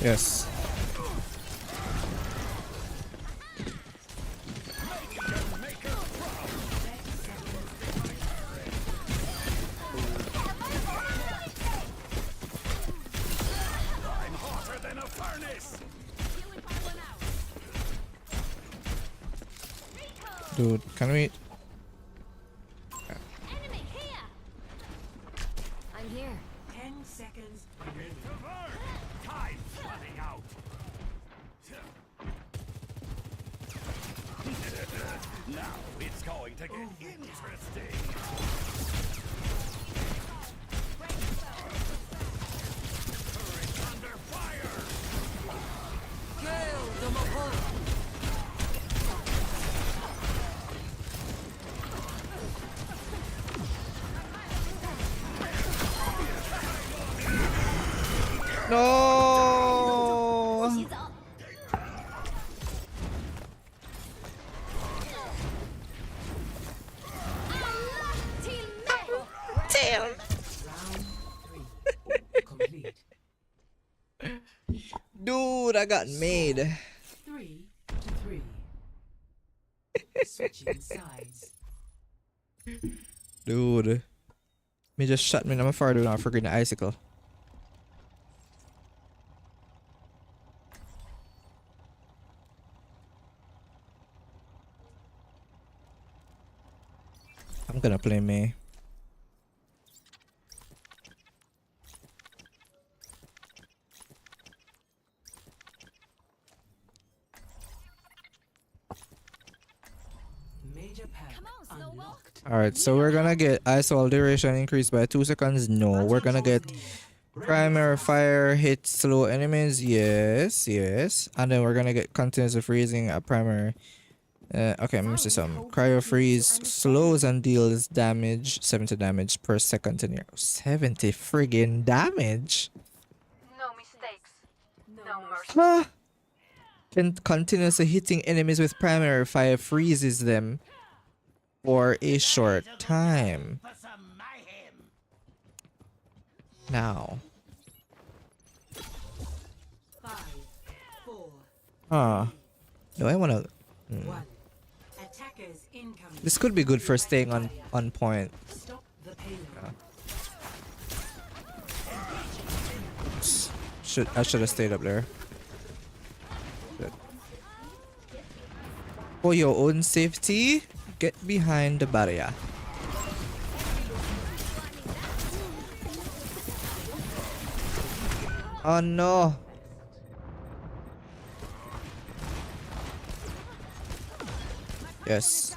Yes. I'm hotter than a furnace. Dude, can we? Enemy here. I'm here. 10 seconds. Time's running out. Now it's going to get interesting. Turret's under fire. No. Damn. Complete. Dude, I got made. 3 to 3. Switching sides. Dude. Me just shot me in my far down for the icicle. I'm gonna play May. Major pack unlocked. Alright, so we're gonna get ISOL duration increased by 2 seconds. No, we're gonna get primary fire hit slow enemies. Yes, yes. And then we're gonna get continuous freezing at primary. Okay, let me see some. Cryo freeze slows and deals damage, 70 damage per second to near 70 friggin' damage. No mistakes. No mercy. Huh? Can continuously hitting enemies with primary fire freezes them for a short time. Now. 5, 4, Do I wanna? 1. Attackers incoming. This could be good for staying on point. Stop the payload. I should have stayed up there. Shit. For your own safety, get behind the barrier. Oh no. Yes.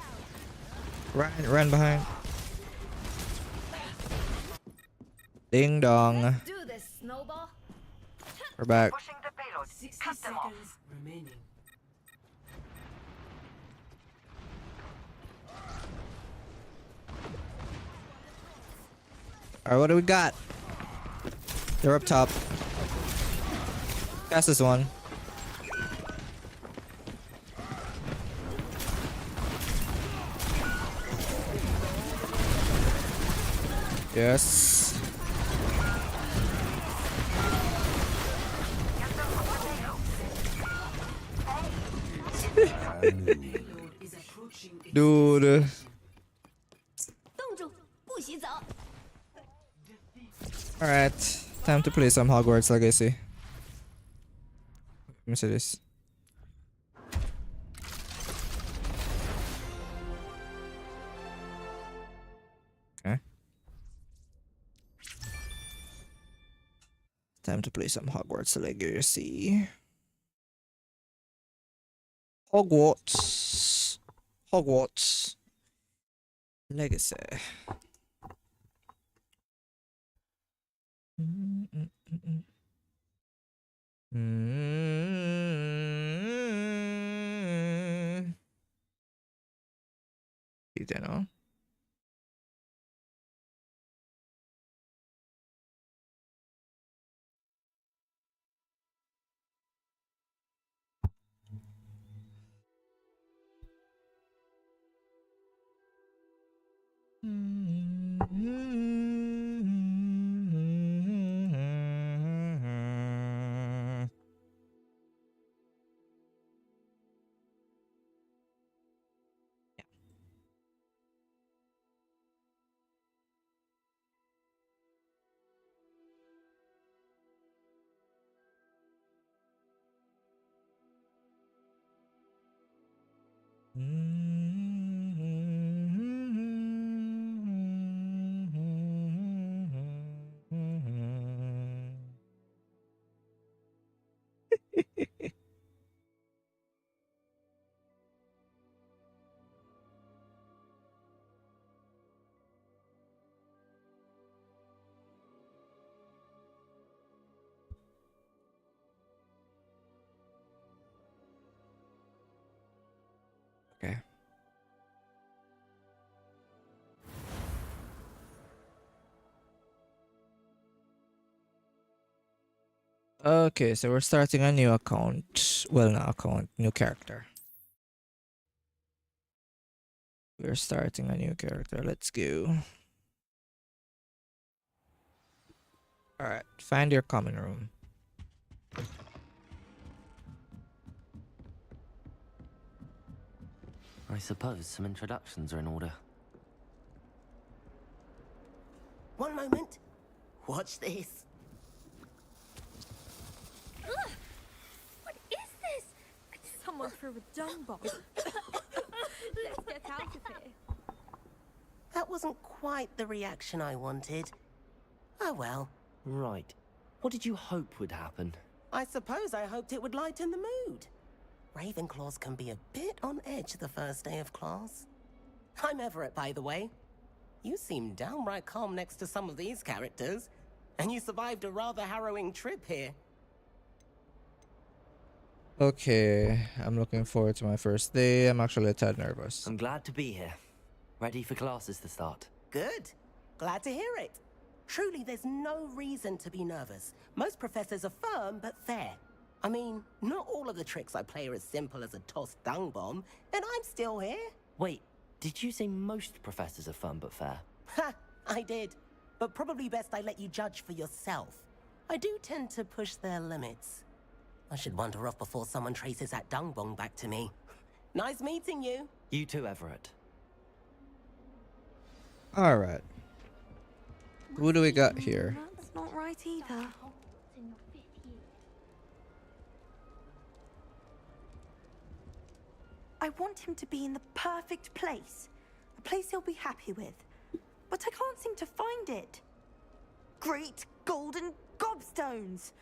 Run behind. Ding dong. Do this, Snowball. We're back. 60 seconds remaining. Alright, what do we got? They're up top. Cast this one. Yes. Dude. 冻住，不许走。 Alright. Time to play some Hogwarts Legacy. Let me see this. Okay. Time to play some Hogwarts Legacy. Hogwarts. Hogwarts Legacy. You don't know. Okay. Okay, so we're starting a new account. Well, not account, new character. We're starting a new character. Let's go. Alright, find your common room. I suppose some introductions are in order. One moment. Watch this. Ugh! What is this? Someone threw a dung bomb. Let's get out of here. That wasn't quite the reaction I wanted. Oh well. Right. What did you hope would happen? I suppose I hoped it would lighten the mood. Ravenclaws can be a bit on edge the first day of class. I'm Everett, by the way. You seem downright calm next to some of these characters, and you survived a rather harrowing trip here. Okay, I'm looking forward to my first day. I'm actually a tad nervous. I'm glad to be here. Ready for classes to start. Good. Glad to hear it. Truly, there's no reason to be nervous. Most professors are firm but fair. I mean, not all of the tricks I play are as simple as a tossed dung bomb, and I'm still here. Wait, did you say most professors are fun but fair? Ha! I did. But probably best I let you judge for yourself. I do tend to push their limits. I should wander off before someone traces that dung bomb back to me. Nice meeting you. You too, Everett. Alright. Who do we got here? That's not right either. I want him to be in the perfect place. A place he'll be happy with. But I can't seem to find it. Great golden gobstones!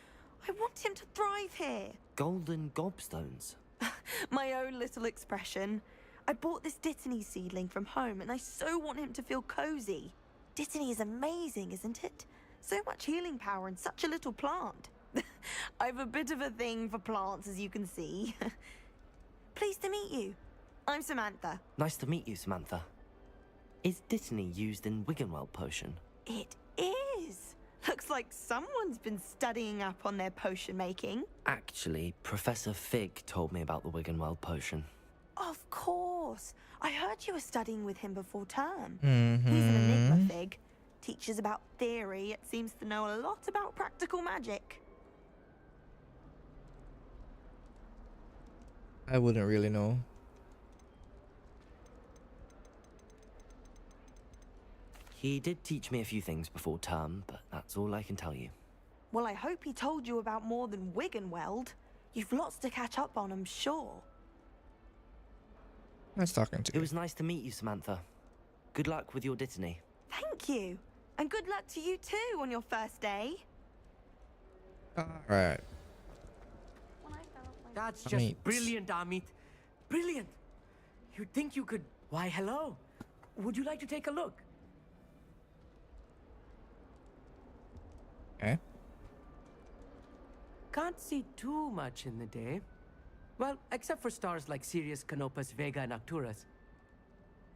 I want him to thrive here. Golden gobstones? My own little expression. I bought this Dittany seedling from home and I so want him to feel cozy. Dittany is amazing, isn't it? So much healing power in such a little plant. I've a bit of a thing for plants, as you can see. Pleased to meet you. I'm Samantha. Nice to meet you, Samantha. Is Dittany used in Wiggenweld potion? It is. Looks like someone's been studying up on their potion making. Actually, Professor Fig told me about the Wiggenweld potion. Of course. I heard you were studying with him before term. Mm-hmm. He's an enigma, Fig. Teaches about theory, yet seems to know a lot about practical magic. I wouldn't really know. He did teach me a few things before term, but that's all I can tell you. Well, I hope he told you about more than Wiggenweld. You've lots to catch up on, I'm sure. Nice talking to you. It was nice to meet you, Samantha. Good luck with your Dittany. Thank you. And good luck to you too on your first day. Alright. That's just Amit. brilliant, Amit. Brilliant. You'd think you could... Why, hello. Would you like to take a look? Okay. Can't see too much in the day. Well, except for stars like Sirius, Canopus, Vega, and Arcturus.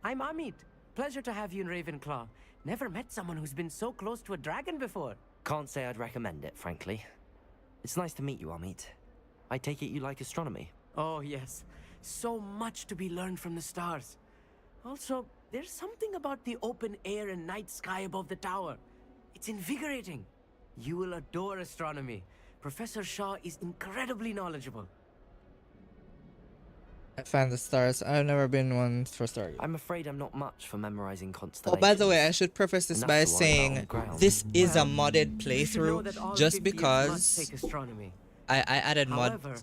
I'm Amit. Pleasure to have you in Ravenclaw. Never met someone who's been so close to a dragon before. Can't say I'd recommend it, frankly. It's nice to meet you, Amit. I take it you like astronomy? Oh, yes. So much to be learned from the stars. Also, there's something about the open air and night sky above the tower. It's invigorating. You will adore astronomy. Professor Shaw is incredibly knowledgeable. I found the stars. I've never been one for stars. I'm afraid I'm not much for memorizing Oh, constellations. by the way, I should preface this Enough by to worry about on saying the ground. this is a modded You should know playthrough that all just 50 must because take astronomy. I added However,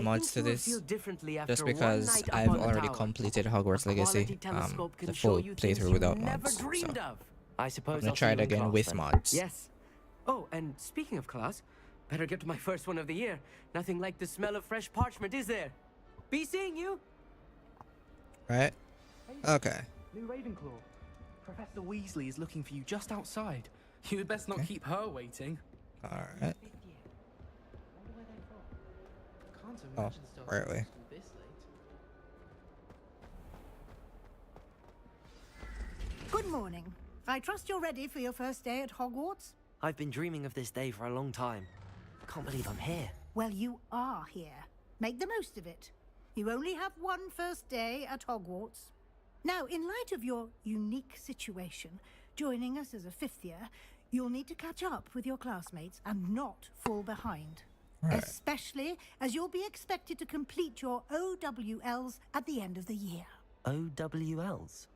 mods to think you will this feel differently just after one because night up I've on the already tower. completed Hogwarts A quality Legacy, telescope can the show full you things playthrough you without never mods. So dreamed of. I I'm suppose gonna I'll try see it you in again class with then. mods. Yes. Oh, and speaking of class, better get to my first one of the year. Nothing like the smell of fresh parchment, is there? Be seeing you. Right? Okay. New Ravenclaw. Professor Weasley is looking for you just outside. You had best not keep her waiting. Alright. Can't Oh, imagine stuff right way. this late. Good morning. I trust you're ready for your first day at Hogwarts? I've been dreaming of this day for a long time. Can't believe I'm here. Well, you are here. Make the most of it. You only have one first day at Hogwarts. Now, in light of your unique situation, joining us as a fifth year, you'll need to catch up with your classmates and not fall behind. Right. Especially as you'll be expected to complete your OWLs at the end of the year. OWLs?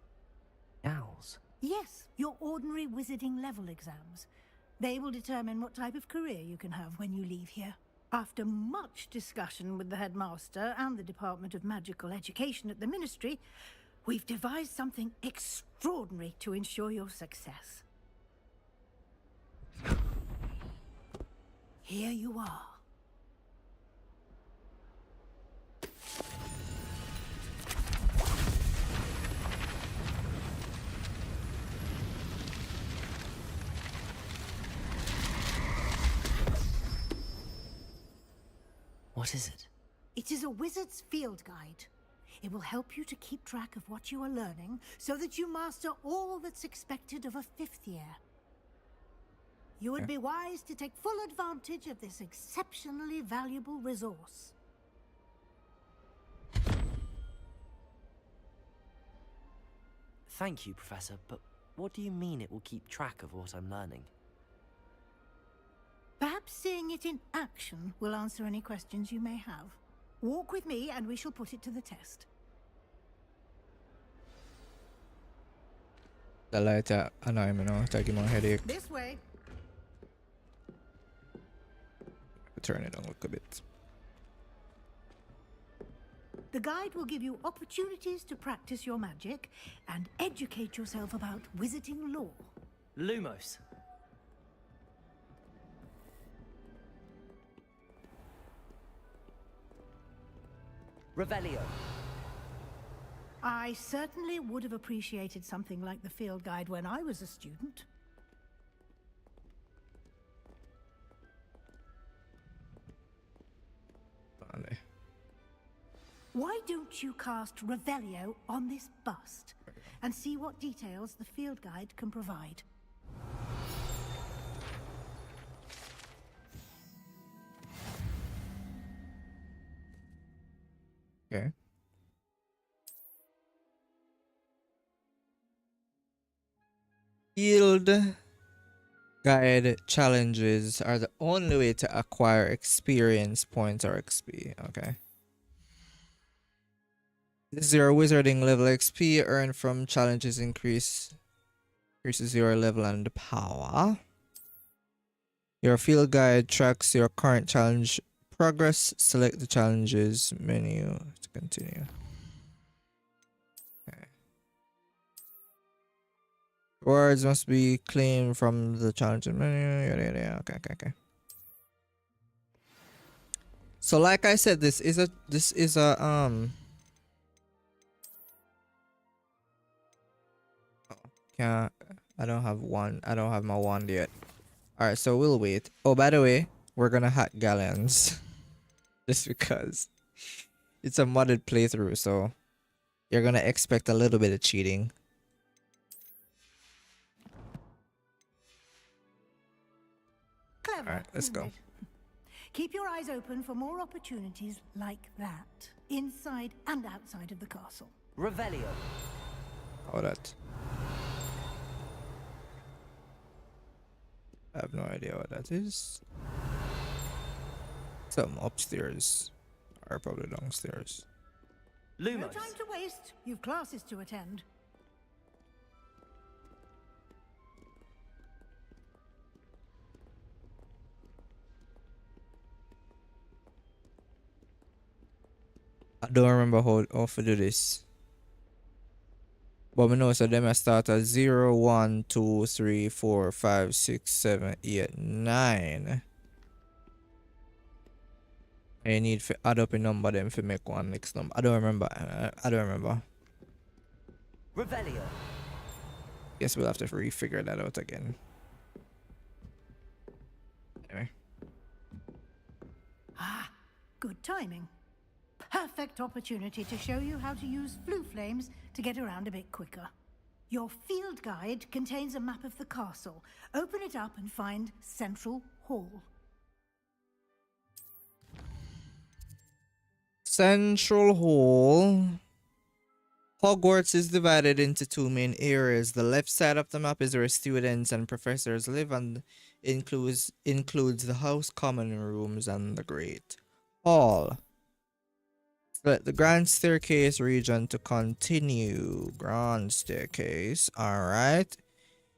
Owls? Yes, your ordinary wizarding level exams. They will determine what type of career you can have when you leave here. After much discussion with the headmaster and the Department of Magical Education at the Ministry, we've devised something extraordinary to ensure your success. Here you are. What is it? It is a wizard's field guide. It will help you to keep track of what you are learning so that you master all that's expected of a fifth year. You would be wise to take full advantage of this exceptionally valuable resource. Thank you, Professor, but what do you mean it will keep track of what I'm learning? Perhaps seeing it in action will answer any questions you may have. Walk with me and we shall put it to the test. The light annoy me now, taking my headache. This way. Turn it on a little bit. The guide will give you opportunities to practice your magic and educate yourself about wizarding lore. Lumos. Revelio. I certainly would have appreciated something like the field guide when I was a student. Why don't you cast Revelio on this bust and see what details the field guide can provide? Okay. Field guide challenges are the only way to acquire experience points or XP. Okay. This is your wizarding level XP earned from challenges increases your level and power. Your field guide tracks your current challenge progress. Select the challenges menu to continue. Okay. Words must be claimed from the challenge menu. Yada, yada, yada. Okay. So like I said, this is a Yeah, I don't have my wand yet. Alright, so we'll wait. Oh, by the way, we're gonna hack galleons. Just because it's a modded playthrough, so you're gonna expect a little bit of cheating. Clever. Alright, let's go. Keep your eyes open for more opportunities like that, inside and outside of the castle. Revelio. Oh, that. I have no idea what that is. Some upstairs. Or probably downstairs. No time to waste. You've classes to attend. I don't remember how to do this. But we know so them I start at 0, 1, 2, 3, 4, 5, 6, 7, 8, 9. I need to add up a number them to make one next number. I don't remember. I don't remember. Revelio. Guess we'll have to refigure that out again. Anyway. Ah, good timing. Perfect opportunity to show you how to use flue flames to get around a bit quicker. Your field guide contains a map of the castle. Open it up and find Central Hall. Central Hall. Hogwarts is divided into two main areas. The left side of the map is where students and professors live and includes the house common rooms and the Great Hall. Select the Grand Staircase region to continue. Grand Staircase. Alright.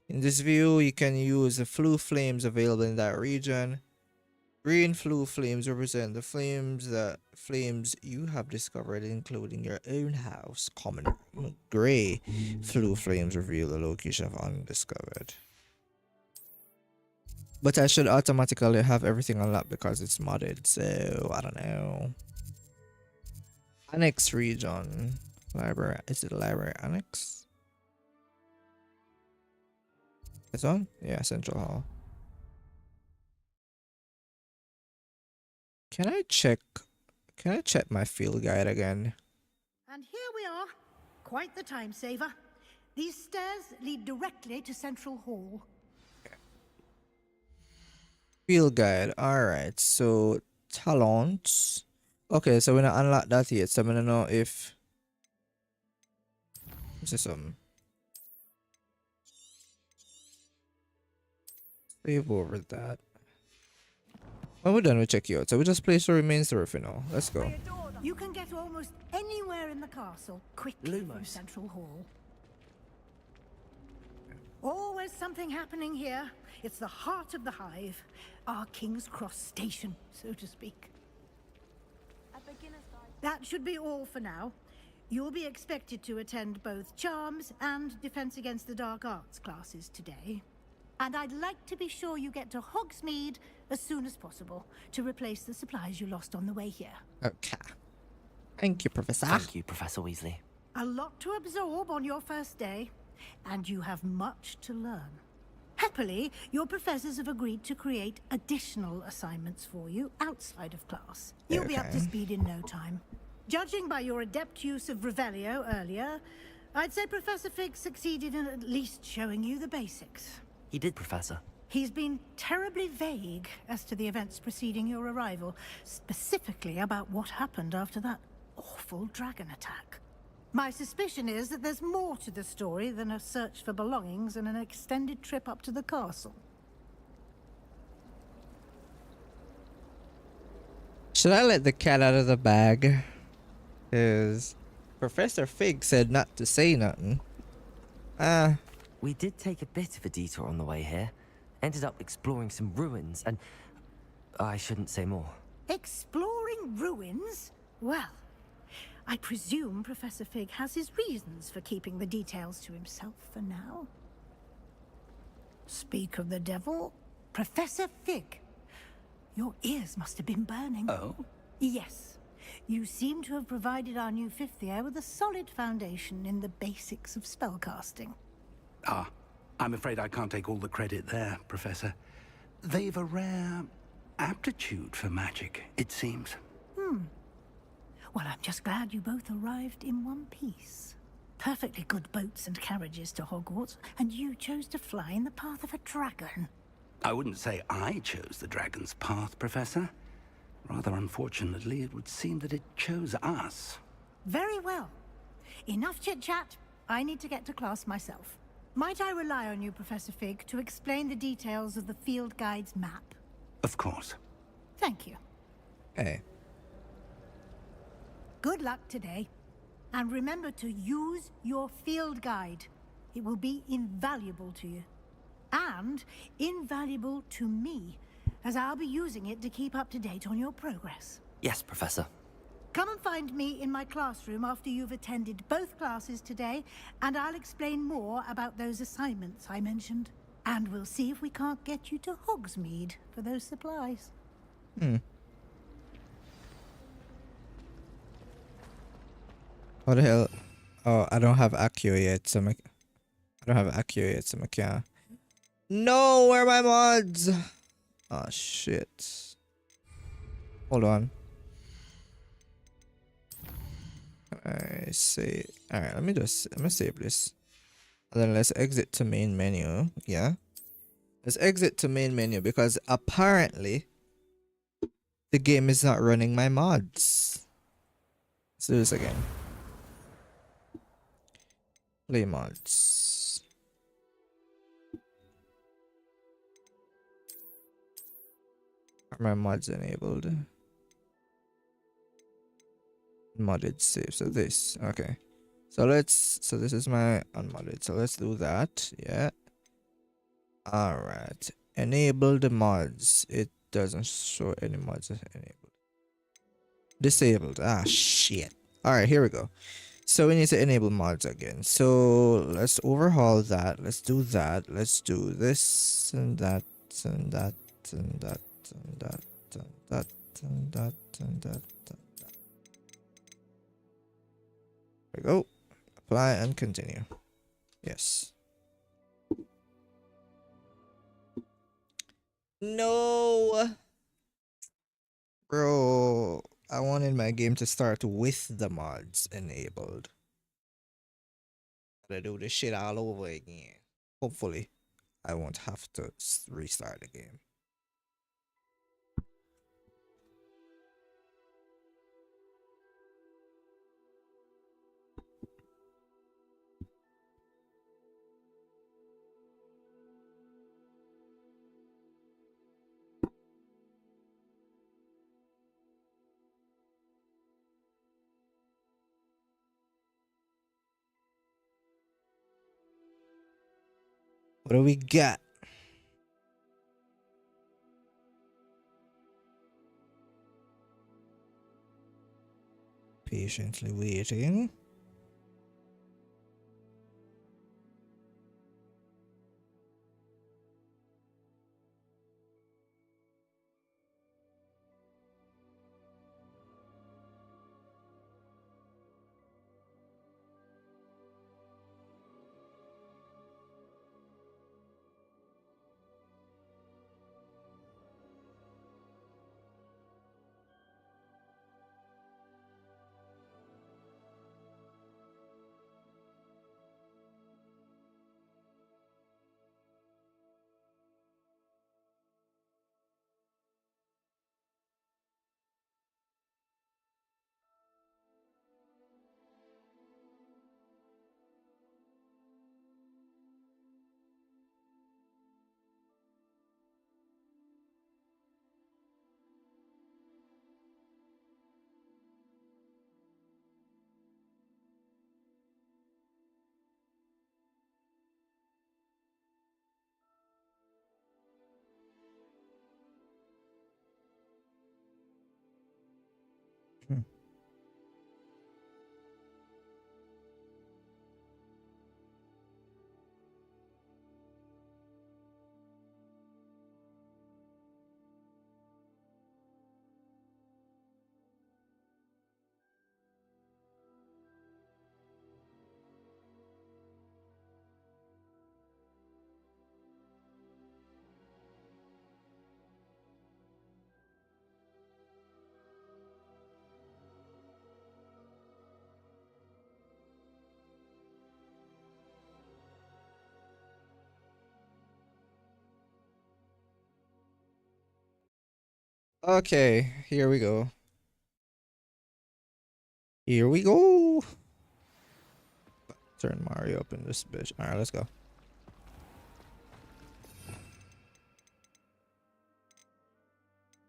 In this view, you can use the flue flames available in that region. Green flue flames represent the flames you have discovered, including your own house common room. Gray flue flames reveal the location of undiscovered. But I should automatically have everything unlocked because it's modded, so I don't know. Annex region. Library. Is it library annex? This one? Yeah, Central Hall. Can I check my field guide again? And here we are. Quite the time saver. These stairs lead directly to Central Hall. Field guide. Alright, so talents. Okay, so we're not unlocked that yet, so I'm gonna know if this is some save over that. When we're done, we check you out. So we just place the remains there for now. Let's go. You can get almost anywhere in the castle quickly from Central Hall. Always something happening here. It's the heart of the hive, our King's Cross station, so to speak. That should be all for now. You'll be expected to attend both Charms and Defense Against the Dark Arts classes today. And I'd like to be sure you get to Hogsmeade as soon as possible to replace the supplies you lost on the way here. Okay. Thank you, Professor. Thank you, Professor Weasley. A lot to absorb on your first day, and you have much to learn. Happily, your professors have agreed to create additional assignments for you outside of class. You'll be up to speed in no time. Judging by your adept use of Revelio earlier, I'd say Professor Fig succeeded in at least showing you the basics. He did, Professor. He's been terribly vague as to the events preceding your arrival, specifically about what happened after that awful dragon attack. My suspicion is that there's more to the story than a search for belongings and an extended trip up to the castle. Should I let the cat out of the bag? Because Professor Fig said not to say nothing. We did take a bit of a detour on the way here. Ended up exploring some ruins and... I shouldn't say more. Exploring ruins? Well, I presume Professor Fig has his reasons for keeping the details to himself for now. Speak of the devil, Professor Fig. Your ears must have been burning. Oh? Yes. You seem to have provided our new fifth year with a solid foundation in the basics of spellcasting. Ah, I'm afraid I can't take all the credit there, Professor. They've a rare aptitude for magic, it seems. Well, I'm just glad you both arrived in one piece. Perfectly good boats and carriages to Hogwarts, and you chose to fly in the path of a dragon. I wouldn't say I chose the dragon's path, Professor. Rather unfortunately, it would seem that it chose us. Very well. Enough chit-chat. I need to get to class myself. Might I rely on you, Professor Fig, to explain the details of the field guide's map? Of course. Thank you. Hey. Good luck today. And remember to use your field guide. It will be invaluable to you. And invaluable to me, as I'll be using it to keep up to date on your progress. Yes, Professor. Come and find me in my classroom after you've attended both classes today, and I'll explain more about those assignments I mentioned. And we'll see if we can't get you to Hogsmeade for those supplies. What the hell? Oh, I don't have Accio yet, so I don't have Accio yet, so I can't. No, where are my mods? Oh shit. Hold on. I say, all right. Let me save this. And then let's exit to main menu. Yeah, let's exit to main menu because apparently the game is not running my mods. Let's do this again. Play mods. Are my mods enabled? Modded save. So this. Okay. So this is my unmodded. So let's do that. Yeah. Alright. Enable the mods. It doesn't show any mods enabled. Disabled. Ah shit. Alright, here we go. So we need to enable mods again. So let's overhaul that. Let's do that. Let's do this and that and that and that and that and that and that and that. There we go. Apply and continue. Yes. No. Bro, I wanted my game to start with the mods enabled. Gotta do this shit all over again. Hopefully, I won't have to restart the game. What do we got? Patiently waiting. Okay, here we go. Here we go. Turn Mario up in this bitch. Alright, let's go.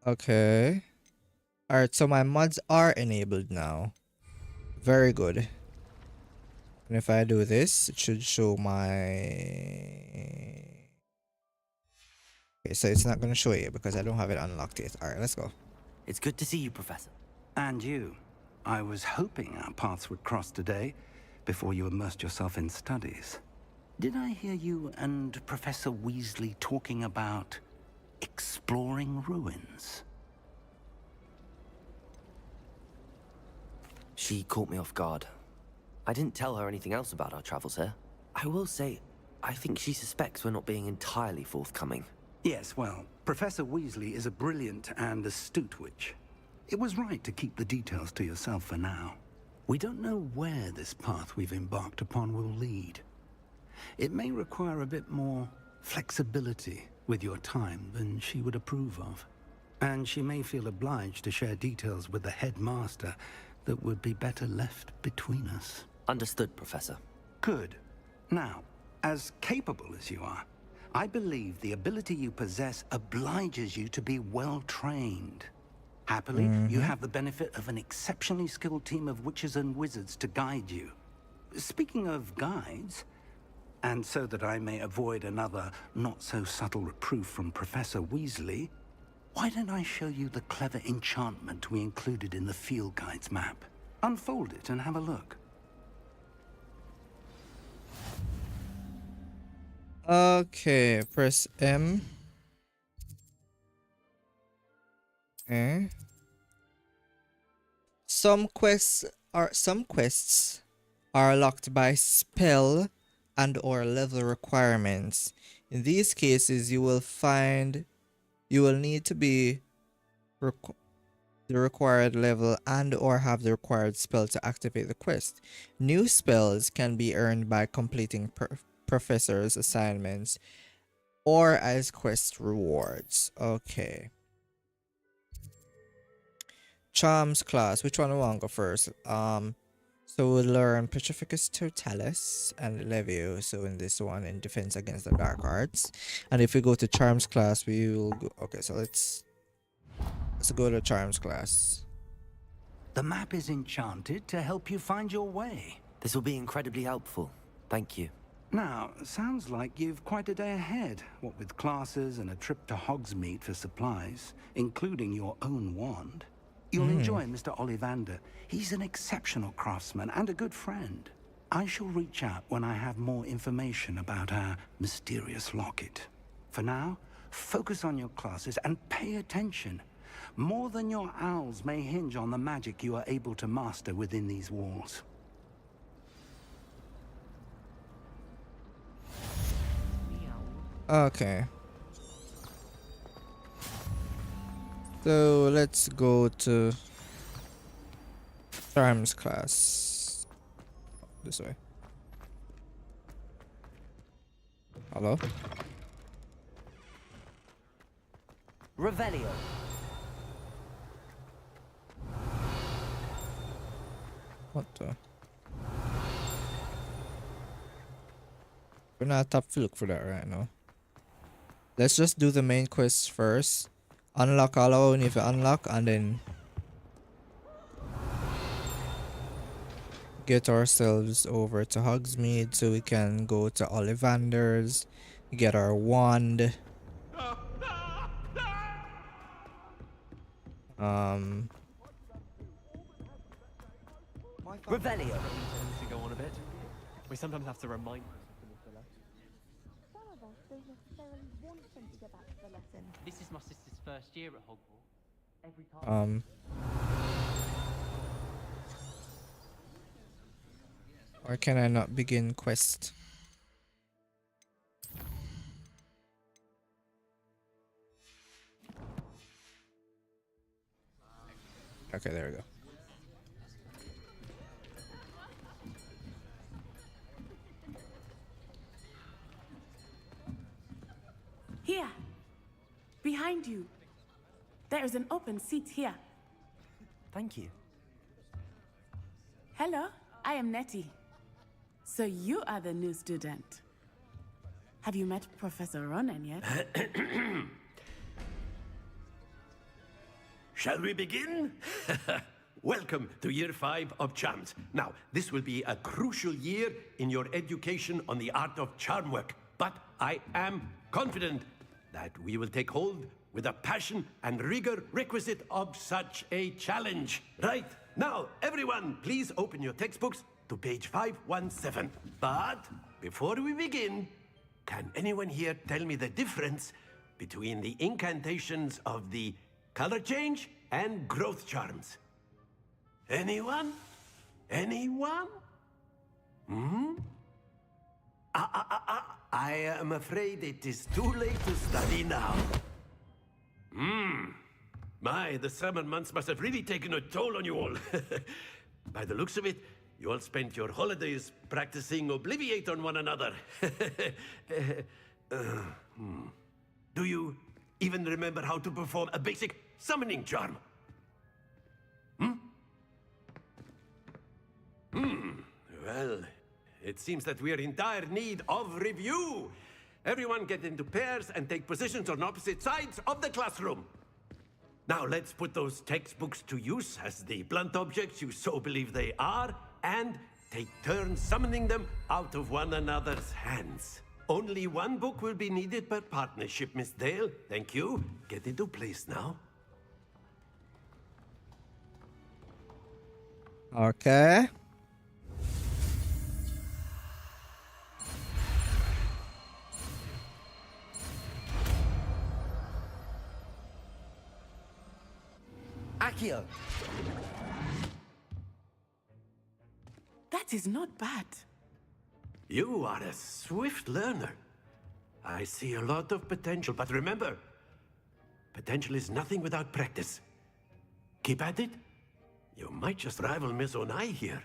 Okay. Alright, so my mods are enabled now. Very good. And if I do this, it should show my... Okay, so it's not going to show you because I don't have it unlocked yet. Alright, let's go. It's good to see you, Professor. And you. I was hoping our paths would cross today, before you immersed yourself in studies. Did I hear you and Professor Weasley talking about exploring ruins? She caught me off guard. I didn't tell her anything else about our travels here. I will say, I think she suspects we're not being entirely forthcoming. Yes, well, Professor Weasley is a brilliant and astute witch. It was right to keep the details to yourself for now. We don't know where this path we've embarked upon will lead. It may require a bit more flexibility with your time than she would approve of. And she may feel obliged to share details with the headmaster that would be better left between us. Understood, Professor. Good. Now, as capable as you are, I believe the ability you possess obliges you to be well-trained. Happily, you have the benefit of an exceptionally skilled team of witches and wizards to guide you. Speaking of guides, and so that I may avoid another not-so-subtle reproof from Professor Weasley, why don't I show you the clever enchantment we included in the field guide's map? Unfold it and have a look. Okay, press M. Okay. Some quests are locked by spell and or level requirements. In these cases, you will need to be the required level and or have the required spell to activate the quest. New spells can be earned by completing professor's assignments or as quest rewards. Okay. Charms class. Which one do I want to go first? So we'll learn Petrificus Totalis and Levio. So in this one, in defense against the dark arts. And if we go to Charms class, we will go. Okay, so let's go to Charms class. The map is enchanted to help you find your way. This will be incredibly helpful. Thank you. Now, sounds like you've quite a day ahead, what with classes and a trip to Hogsmeade for supplies, including your own wand. You'll enjoy Mr. Ollivander. He's an exceptional craftsman and a good friend. I shall reach out when I have more information about our mysterious locket. For now, focus on your classes and pay attention. More than your owls may hinge on the magic you are able to master within these walls. Okay. So let's go to Charms class. This way. Hello? Revelio. What the? We're not top to look for that right now. Let's just do the main quests first. Unlock all our own if you unlock, and then get ourselves over to Hogsmeade so we can go to Ollivander's, get our wand. Revelio. To go on a bit. We sometimes have to remind. Some of us don't necessarily want them to get back to the lesson. This is my sister's first year at Hogwarts. Every time. Or can I not begin quest? Okay, there we go. Here, behind you. There is an open seat here. Thank you. Hello, I am Nettie. So you are the new student. Have you met Professor Ronan yet? Shall we begin? Welcome to Year 5 of Charms. Now, this will be a crucial year in your education on the art of charm work, but I am confident that we will take hold with the passion and rigor requisite of such a challenge. Right, Now, everyone, please open your textbooks to page 517. But before we begin, can anyone here tell me the difference between the incantations of the color change and growth charms? Anyone? Anyone? Hmm? I am afraid it is too late to study now. My, the summer months must have really taken a toll on you all. By the looks of it, you all spent your holidays practicing Obliviate on one another. Do you even remember how to perform a basic summoning charm? Well, it seems that we are in dire need of review. Everyone get into pairs and take positions on opposite sides of the classroom. Now let's put those textbooks to use as the blunt objects you so believe they are, and take turns summoning them out of one another's hands. Only one book will be needed per partnership, Miss Dale. Thank you. Get into place now. Okay. Accio! That is not bad. You are a swift learner. I see a lot of potential, but remember, potential is nothing without practice. Keep at it. You might just rival Miss Onai here.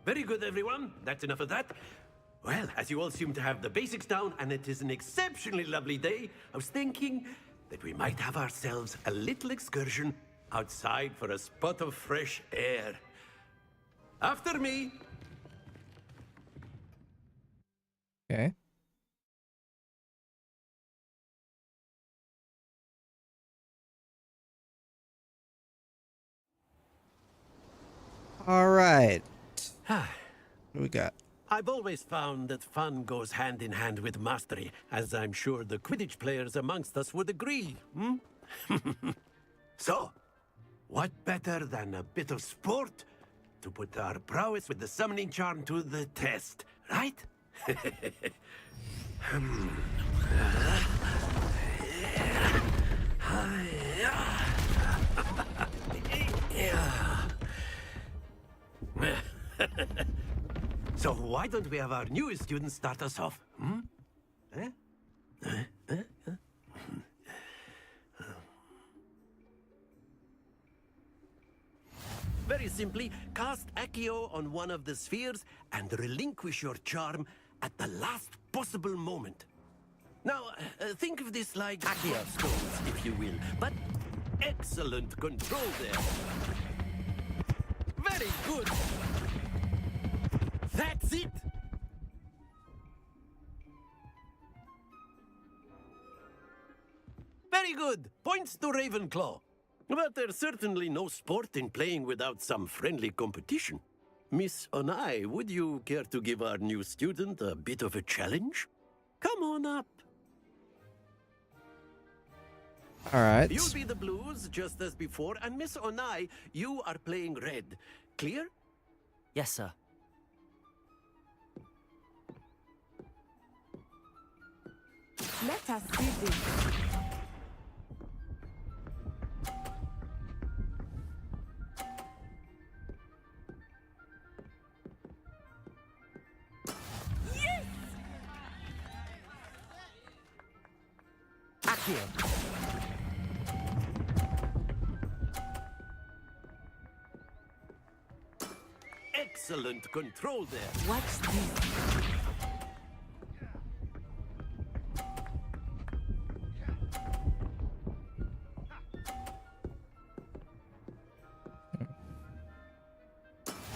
Very good, everyone. That's enough of that. Well, as you all seem to have the basics down, and it is an exceptionally lovely day, I was thinking that we might have ourselves a little excursion outside for a spot of fresh air. After me. Okay. All right. What do we got? I've always found that fun goes hand in hand with mastery, as I'm sure the Quidditch players amongst us would agree. So, what better than a bit of sport to put our prowess with the summoning charm to the test, right? So why don't we have our newest student start us off? Very simply, cast Accio on one of the spheres and relinquish your charm at the last possible moment. Now, think of this like Accio stones, if you will, but excellent control there. Very good. That's it! Very good! Points to Ravenclaw. But there's certainly no sport in playing without some friendly competition. Miss Onai, would you care to give our new student a bit of a challenge? Come on up. All right. You'll be the blues, just as before, and Miss Onai, you are playing red. Clear? Yes, sir. Let us see this. Yes! Accio! Excellent control there. Watch this.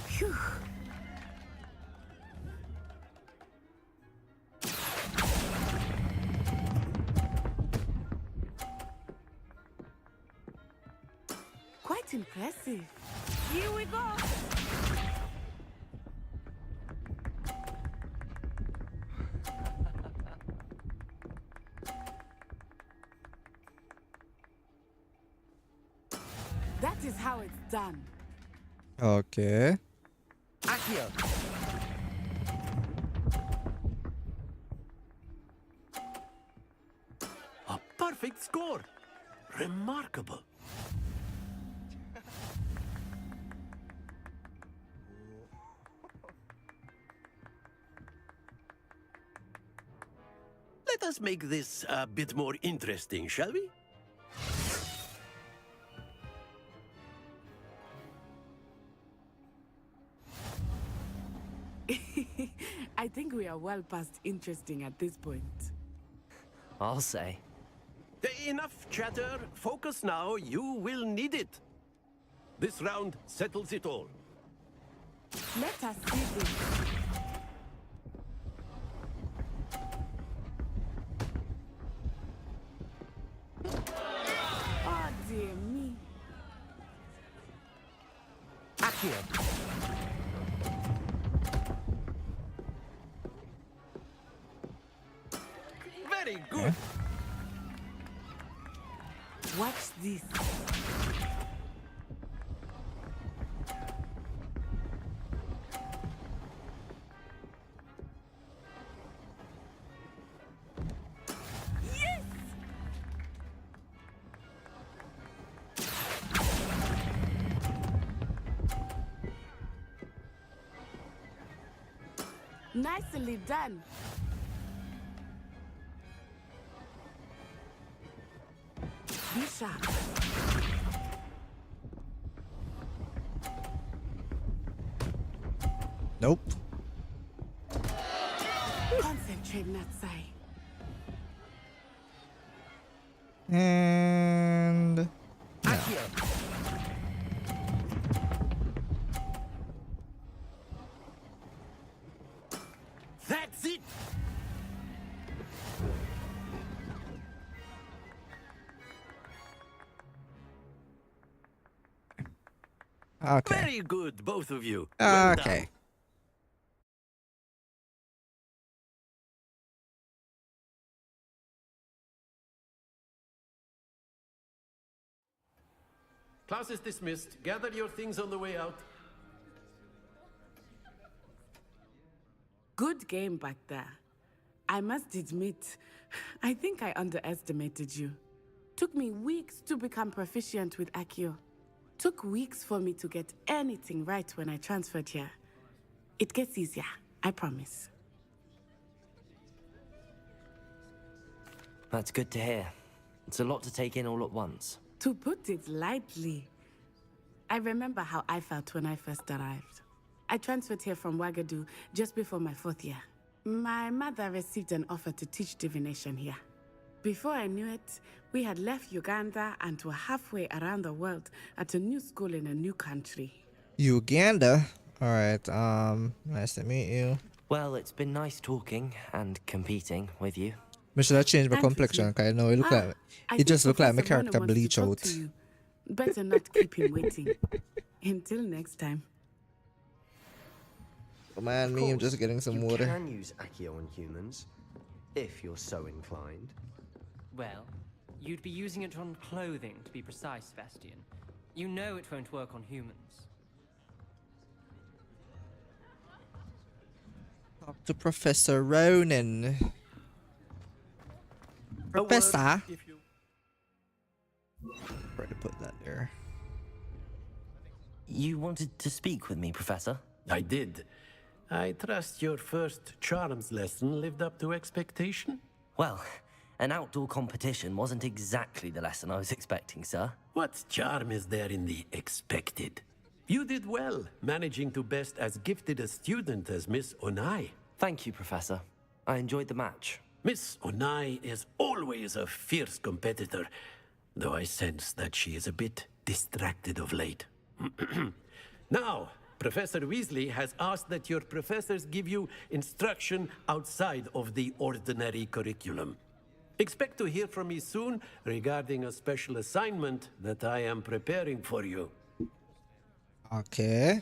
Phew. Quite impressive. Here we go. That is how it's done. Okay. Accio! A perfect score. Remarkable. Let us make this a bit more interesting, shall we? I think we are well past interesting at this point. I'll say. Enough chatter. Focus now. You will need it. This round settles it all. Let us see this. Oh dear me. Accio! Very good. Watch this. Yes! Nicely done. Be sharp. Nope. Concentrate, Natsai. And That's it. okay. Very good, both of you. Well Okay. done. Class is dismissed. Gather your things on the way out. Good game back there. I must admit, I think I underestimated you. Took me weeks to become proficient with Accio. Took weeks for me to get anything right when I transferred here. It gets easier, I promise. That's good to hear. It's a lot to take in all at once. To put it lightly, I remember how I felt when I first arrived. I transferred here from Ouagadougou just before my 4th year. My mother received an offer to teach divination here. Before I knew it, we had left Uganda and were halfway around the world at a new school in a new country. Uganda. All right. Nice to meet you. Well, it's been nice talking and competing with you. But should I change my And with complexion? you. Okay, no, it look Ah, like I it think just look like my Professor Warner character wants to bleach talk out. to you. Better not keep him waiting. Until next time. Oh man, me, I'm just getting some you water. can use Accio on humans, if you're so inclined. Well, you'd be using it on clothing, to be precise, Sebastian. You know it won't work on humans. Talk to Professor Ronan. Professor. Try to put that there. You wanted to speak with me, Professor? I did. I trust your first charms lesson lived up to expectation? Well, an outdoor competition wasn't exactly the lesson I was expecting, sir. What charm is there in the expected? You did well, managing to best as gifted a student as Miss Onai. Thank you, Professor. I enjoyed the match. Miss Onai is always a fierce competitor, though I sense that she is a bit distracted of late. Now, Professor Weasley has asked that your professors give you instruction outside of the ordinary curriculum. Expect to hear from me soon regarding a special assignment that I am preparing for you. Okay.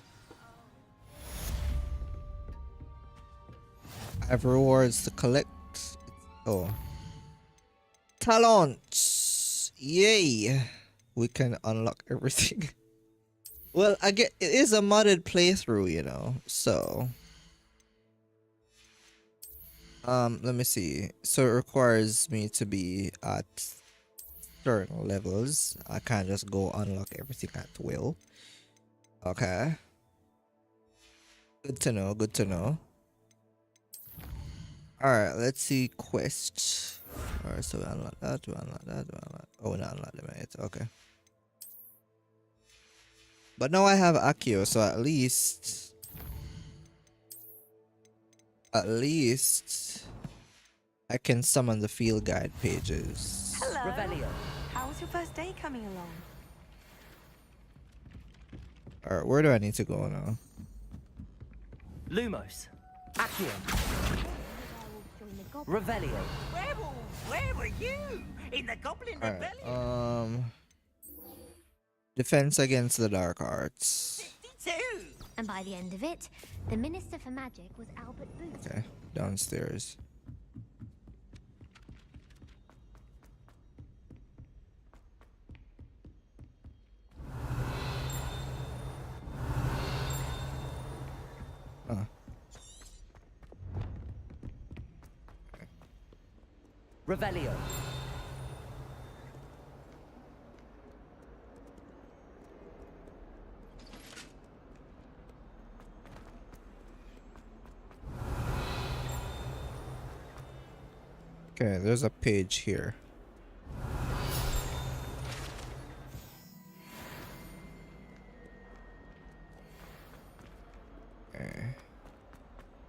I have rewards to collect. Oh. Talents! Yay! We can unlock everything. Well, I get it is a modded playthrough, you know. So, let me see. So it requires me to be at certain levels. I can't just go unlock everything at will. Okay. Good to know. Good to know. All right, let's see quest. All right, so we unlock that. We unlock that. We unlock. Oh, not unlock them yet. Okay. But now I have Accio, so at least I can summon the field guide pages. Hello. Revelio. How was your first day coming along? All right, where do I need to go now? Lumos. Accio. Revelio. Where were you? In the Goblin All Rebellion? right, defense against the dark arts. And by the end of it, the Minister for Magic was Albert Booth. Okay, downstairs. Huh. Revelio. Okay, there's a page here. Okay.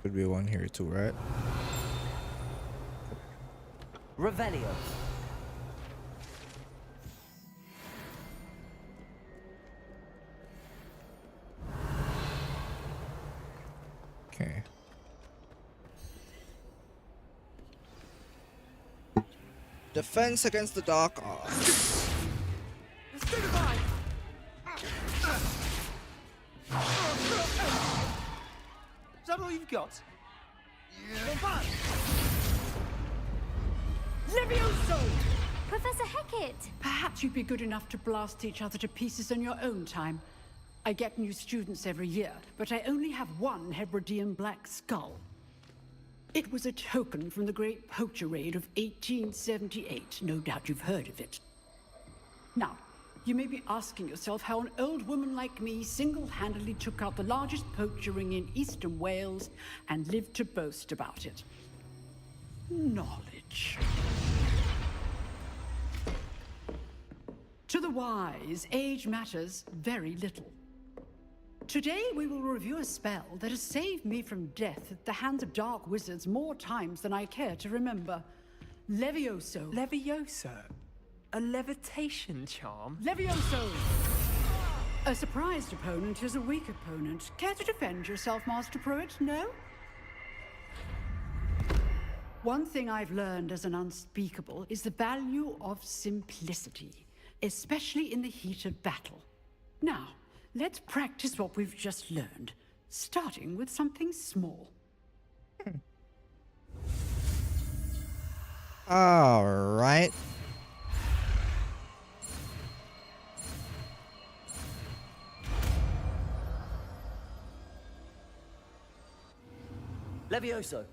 Could be one here too, right? Revelio. Okay. Defense against the dark arts. Is that all you've got? Levioso! Professor Hecat! Perhaps you'd be good enough to blast each other to pieces on your own time. I get new students every year, but I only have one Hebridean black skull. It was a token from the Great Poacher Raid of 1878. No doubt you've heard of it. Now, you may be asking yourself how an old woman like me single-handedly took out the largest poacher ring in eastern Wales and lived to boast about it. Knowledge. To the wise, age matters very little. Today we will review a spell that has saved me from death at the hands of dark wizards more times than I care to remember. Levioso. Levioso? A levitation charm? Levioso! A surprised opponent is a weak opponent. Care to defend yourself, Master Pruitt? No? One thing I've learned as an unspeakable is the value of simplicity, especially in the heat of battle. Now, let's practice what we've just learned, starting with something small. All right. Levioso.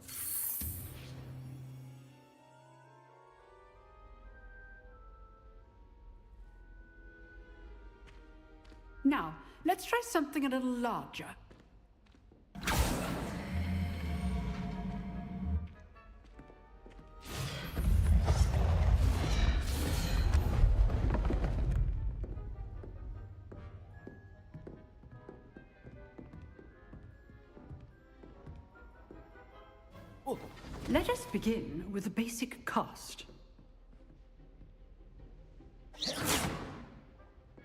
Now, let's try something a little larger. Let us begin with a basic cast.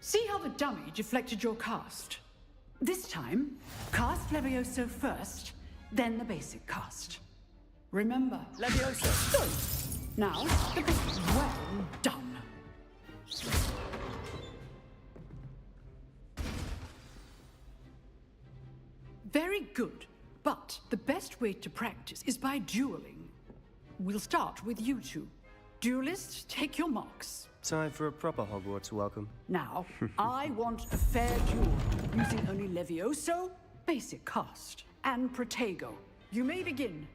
See how the dummy deflected your cast? This time, cast Levioso first, then the basic cast. Remember, Levioso. Good. Now, the basic. Well done. Very good. But the best way to practice is by dueling. We'll start with you two. Duelists, take your marks. Time for a proper Hogwarts welcome. Now, I want a fair duel, using only Levioso, basic cast, and Protego. You may begin.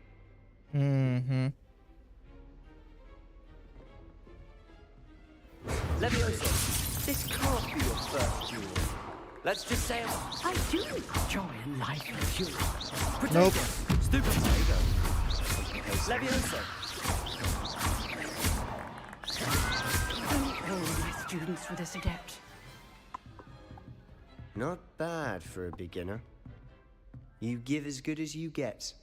Levioso, this can't be your first duel. Let's just say I do enjoy a lively duel. Protego. Nope. Stupid Protego. Levioso. All my students for this adept. Not bad for a beginner. You give as good as you get.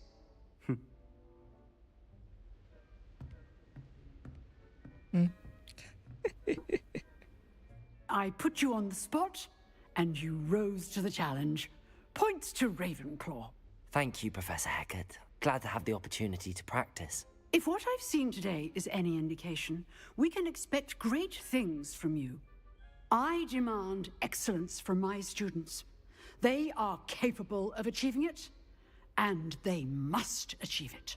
I put you on the spot, and you rose to the challenge. Points to Ravenclaw. Thank you, Professor Hecat. Glad to have the opportunity to practice. If what I've seen today is any indication, we can expect great things from you. I demand excellence from my students. They are capable of achieving it, and they must achieve it.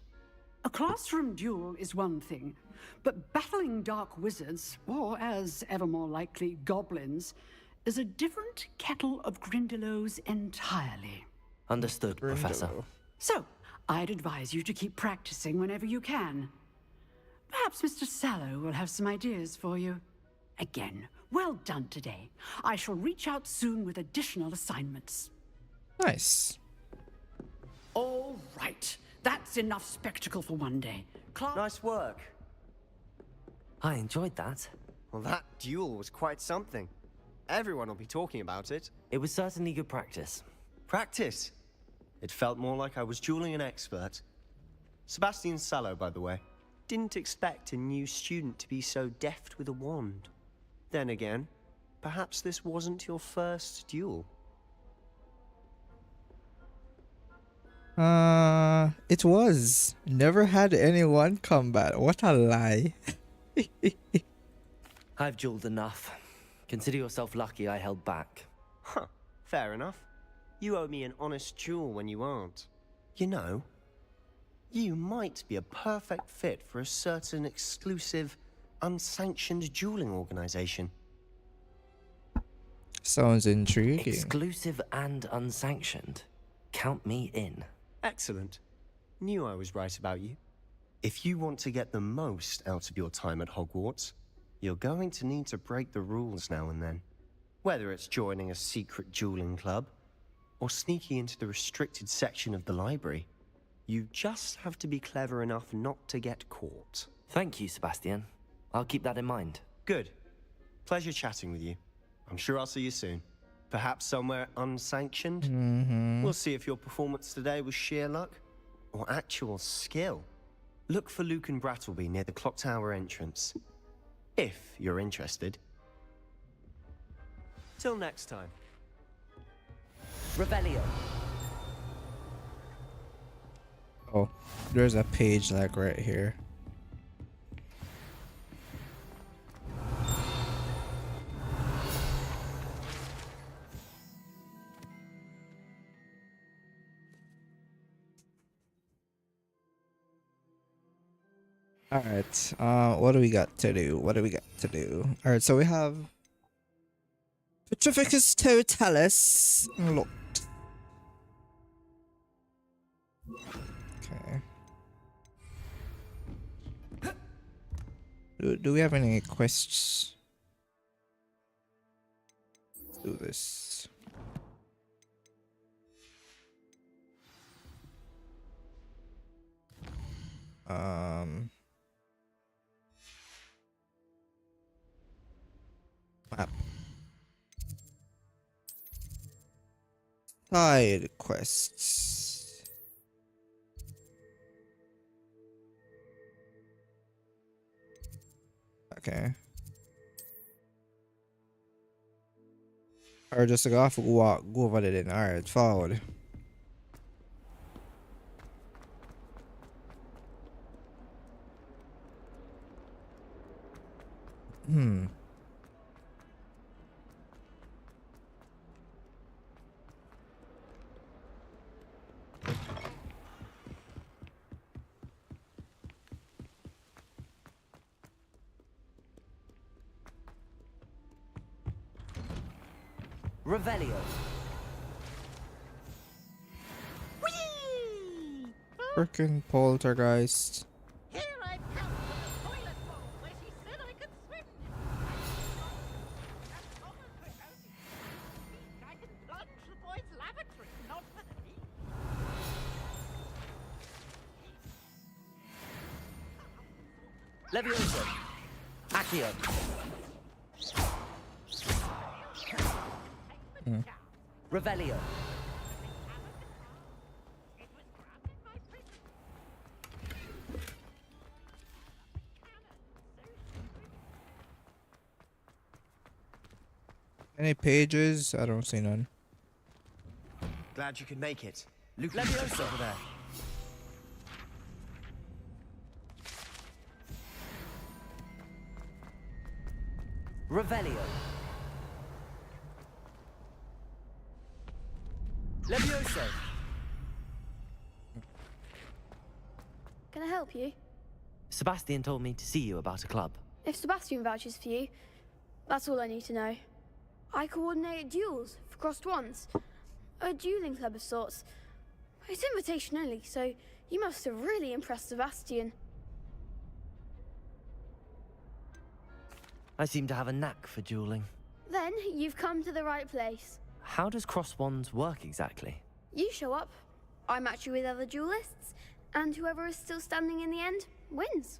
A classroom duel is one thing, but battling dark wizards, or as ever more likely, goblins, is a different kettle of Grindylows entirely. Understood, Professor. So, I'd advise you to keep practicing whenever you can. Perhaps Mr. Sallow will have some ideas for you. Again, well done today. I shall reach out soon with additional assignments. Nice. All right. That's enough spectacle for one day. Nice work. I enjoyed that. Well, that duel was quite something. Everyone will be talking about it. It was certainly good practice. Practice? It felt more like I was dueling an expert. Sebastian Sallow, by the way. Didn't expect a new student to be so deft with a wand. Then again, perhaps this wasn't your first duel. It was. Never had anyone combat. What a lie. I've dueled enough. Consider yourself lucky I held back. Huh, fair enough. You owe me an honest duel when you aren't. You know, you might be a perfect fit for a certain exclusive, unsanctioned dueling organization. Sounds intriguing. Exclusive and unsanctioned. Count me in. Excellent. Knew I was right about you. If you want to get the most out of your time at Hogwarts, you're going to need to break the rules now and then. Whether it's joining a secret dueling club, or sneaking into the restricted section of the library, you just have to be clever enough not to get caught. Thank you, Sebastian. I'll keep that in mind. Good. Pleasure chatting with you. I'm sure I'll see you soon. Perhaps somewhere unsanctioned? We'll see if your performance today was sheer luck or actual skill. Look for Luke and Brattleby near the clock tower entrance. If you're interested. Till next time. Revelio. Oh, there's a page like right here. Alright, what do we got to do? Alright, so we have Petrificus Totalis unlocked. Okay. Do we have any quests? Let's do this. Map. Side quests. Okay. Or just go off and go over there then. Alright, forward. Revelio. Frickin' poltergeist. Here I come to the toilet bowl where she said I could swim. That's almost quick, I can plunge the boys' lavatory, not for the knee. Levioso. Accio. Revelio. Any pages? I don't see none. Glad you could make it. Levioso. Over there. Revelio. Levioso. Can I help you? Sebastian told me to see you about a club. If Sebastian vouches for you, that's all I need to know. I coordinate duels for crossed wands. A dueling club of sorts. It's invitation only, so you must have really impressed Sebastian. I seem to have a knack for dueling. Then you've come to the right place. How does cross wands work exactly? You show up, I match you with other duelists, and whoever is still standing in the end wins.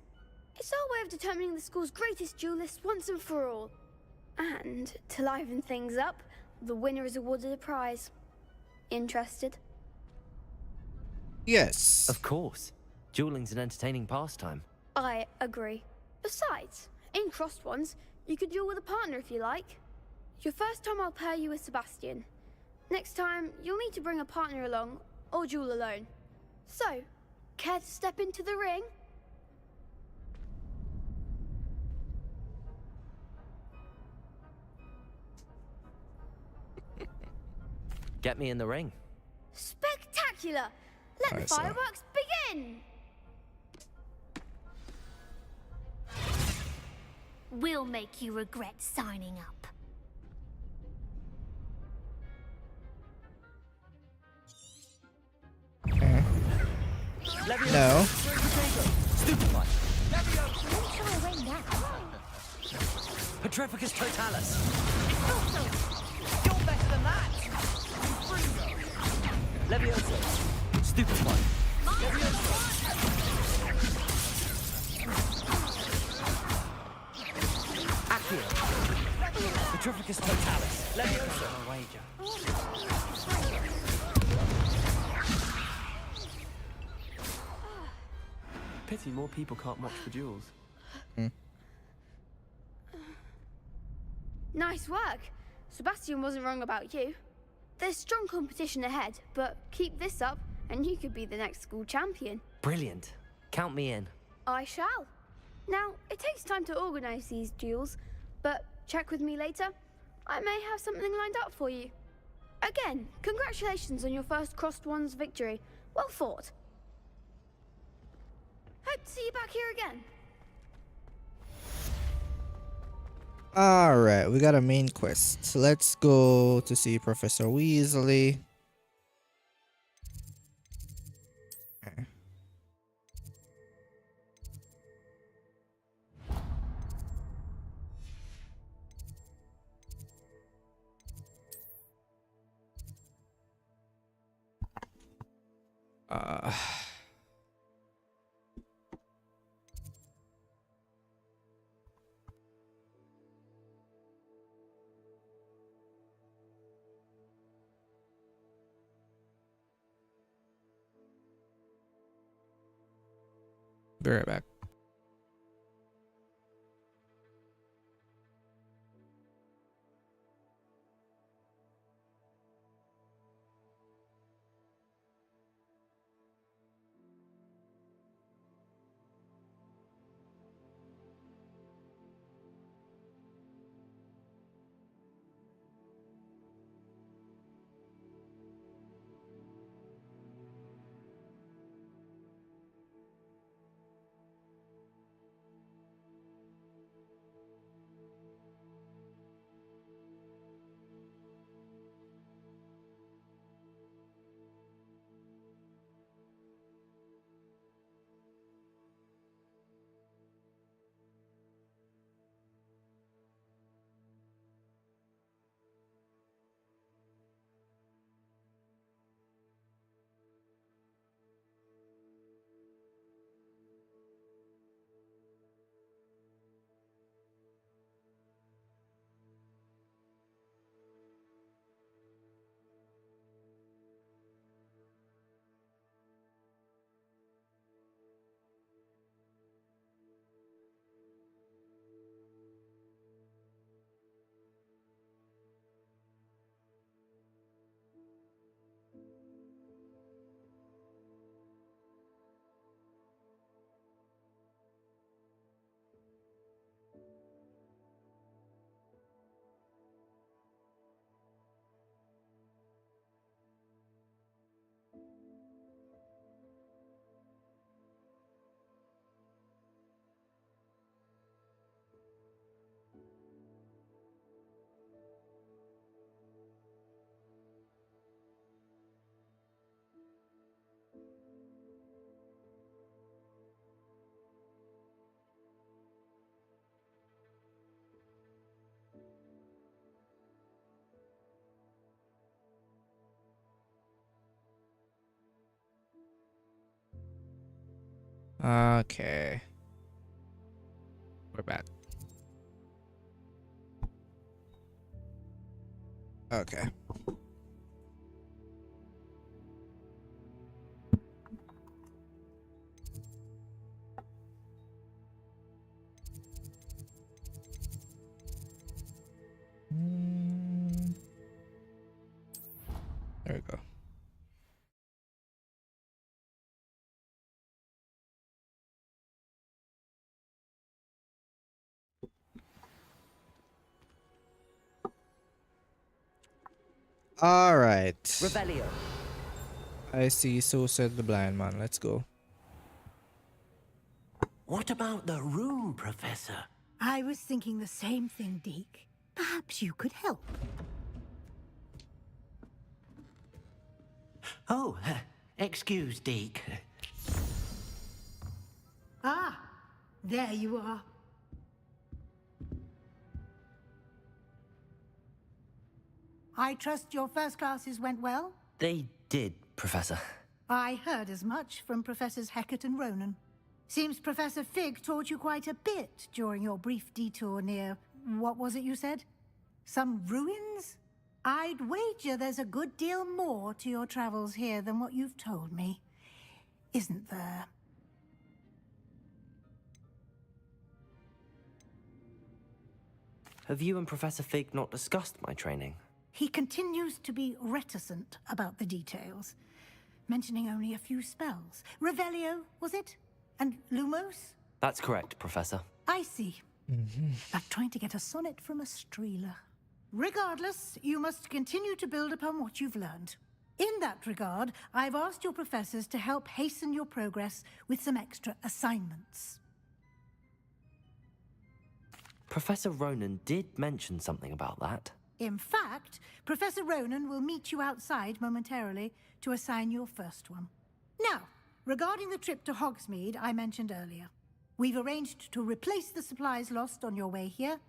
It's our way of determining the school's greatest duelist once and for all. And to liven things up, the winner is awarded a prize. Interested? Yes. Of course. Dueling's an entertaining pastime. I agree. Besides, in crossed ones, you could duel with a partner if you like. Your first time I'll pair you with Sebastian. Next time, you'll need to bring a partner along, or duel alone. So, care to step into the ring? Get me in the ring. Spectacular! Let the fireworks begin! We'll make you regret signing up. No. Stupefy. Don't try to win that. Petrificus totalis. You're better than that. Levioso. Stupefy. Accio. Petrificus totalis. Levioso. Wager. Pity more people can't watch the duels. Nice work. Sebastian wasn't wrong about you. There's strong competition ahead, but keep this up and you could be the next school champion. Brilliant. Count me in. I shall. Now, it takes time to organize these duels, but check with me later. I may have something lined up for you. Again, congratulations on your first crossed ones victory. Well fought. Hope to see you back here again. Alright, we got a main quest. Let's go to see Professor Weasley. Okay. Be right back. Okay. We're back. Okay. There we go. All right. Revelio. I see, so said the blind man. Let's go. What about the room, Professor? I was thinking the same thing, Deke. Perhaps you could help. Oh, excuse, Deke. Ah, there you are. I trust your first classes went well? They did, Professor. I heard as much from Professors Hecat and Ronan. Seems Professor Fig taught you quite a bit during your brief detour near... what was it you said? Some ruins? I'd wager there's a good deal more to your travels here than what you've told me. Isn't there? Have you and Professor Fig not discussed my training? He continues to be reticent about the details, mentioning only a few spells. Revelio, was it? And Lumos? That's correct, Professor. I see. Like trying to get a sonnet from a streeler. Regardless, you must continue to build upon what you've learned. In that regard, I've asked your professors to help hasten your progress with some extra assignments. Professor Ronan did mention something about that. In fact, Professor Ronan will meet you outside momentarily to assign your first one. Now, regarding the trip to Hogsmeade I mentioned earlier, we've arranged to replace the supplies lost on your way here,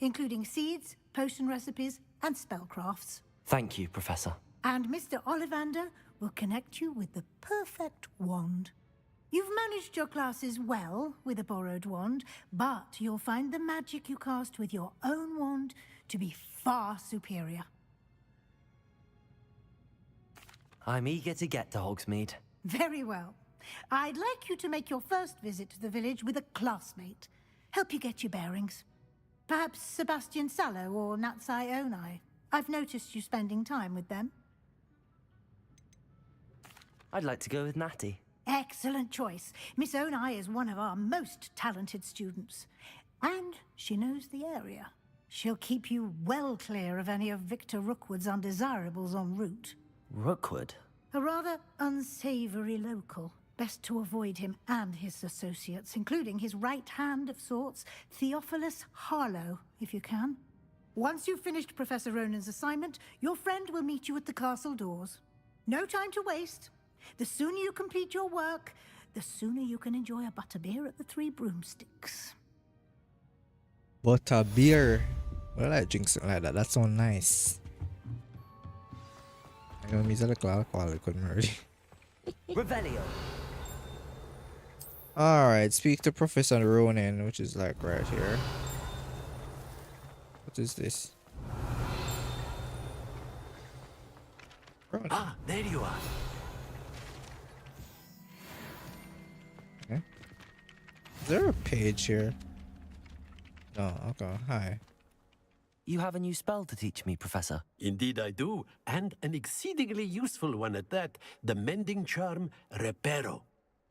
including seeds, potion recipes, and spellcrafts. Thank you, Professor. And Mr. Ollivander will connect you with the perfect wand. You've managed your classes well with a borrowed wand, but you'll find the magic you cast with your own wand to be far superior. I'm eager to get to Hogsmeade. Very well. I'd like you to make your first visit to the village with a classmate. Help you get your bearings. Perhaps Sebastian Sallow or Natsai Onai. I've noticed you spending time with them. I'd like to go with Natty. Excellent choice. Miss Onai is one of our most talented students. And she knows the area. She'll keep you well clear of any of Victor Rookwood's undesirables en route. Rookwood? A rather unsavory local. Best to avoid him and his associates, including his right hand of sorts, Theophilus Harlow, if you can. Once you've finished Professor Ronan's assignment, your friend will meet you at the castle doors. No time to waste. The sooner you complete your work, the sooner you can enjoy a butterbeer at the Three Broomsticks. Butterbeer. Well, I drink something like that. That sounds nice. I know me's a little alcohol, I couldn't already. Revelio. Alright, speak to Professor Ronan, which is like right here. What is this? Ronan. Ah, there you are. Okay. Is there a page here? No, okay, hi. You have a new spell to teach me, Professor. Indeed I do, and an exceedingly useful one at that. The mending charm, Reparo.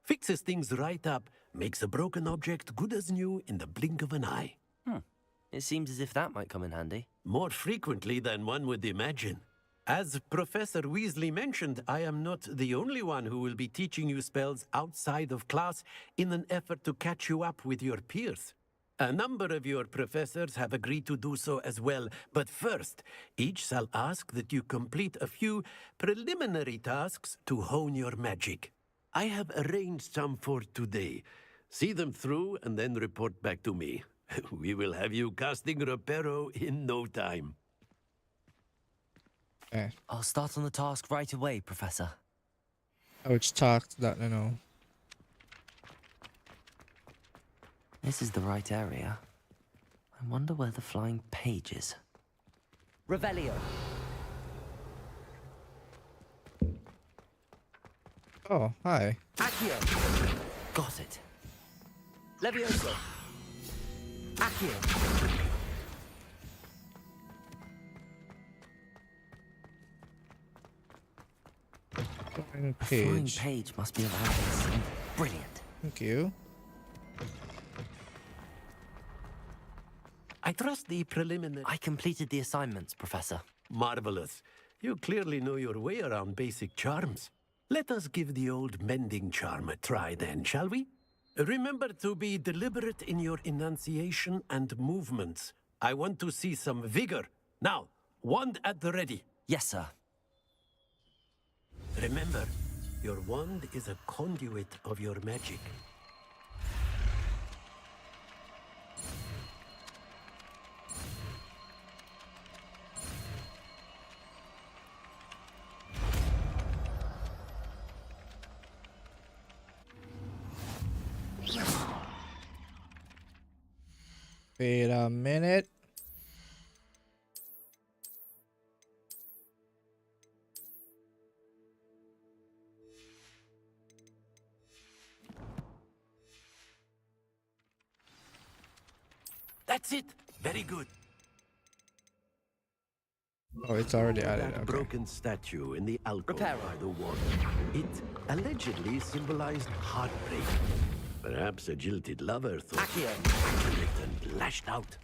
Fixes things right up, makes a broken object good as new in the blink of an eye. It seems as if that might come in handy. More frequently than one would imagine. As Professor Weasley mentioned, I am not the only one who will be teaching you spells outside of class in an effort to catch you up with your peers. A number of your professors have agreed to do so as well, but first, each shall ask that you complete a few preliminary tasks to hone your magic. I have arranged some for today. See them through and then report back to me. We will have you casting Reparo in no time. I'll start on the task right away, Professor. Which task that I know. This is the right area. I wonder where the flying page is. Revelio. Oh, hi. Accio. Got it. Levioso. Accio. Flying A flying page. page must be around this. Brilliant. Thank you. I trust the preliminary... I completed the assignments, Professor. Marvelous. You clearly know your way around basic charms. Let us give the old mending charm a try then, shall we? Remember to be deliberate in your enunciation and movements. I want to see some vigor. Now, wand at the ready. Yes, sir. Remember, your wand is a conduit of your magic. Wait a minute. That's it. Very good. Oh, it's already added. That Okay. broken statue in the alcove Reparo. by the wall. It allegedly symbolized heartbreak. Perhaps a jilted lover thought Accio. it and lashed out.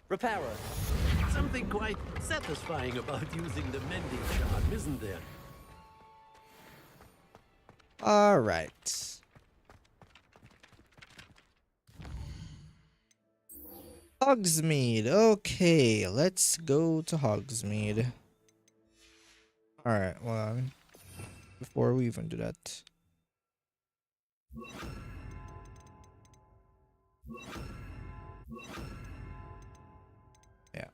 Reparo. Something quite satisfying about using the mending charm, isn't there? All right. Hogsmeade. Okay, let's go to Hogsmeade. All right. Well, before we even do that. Yeah.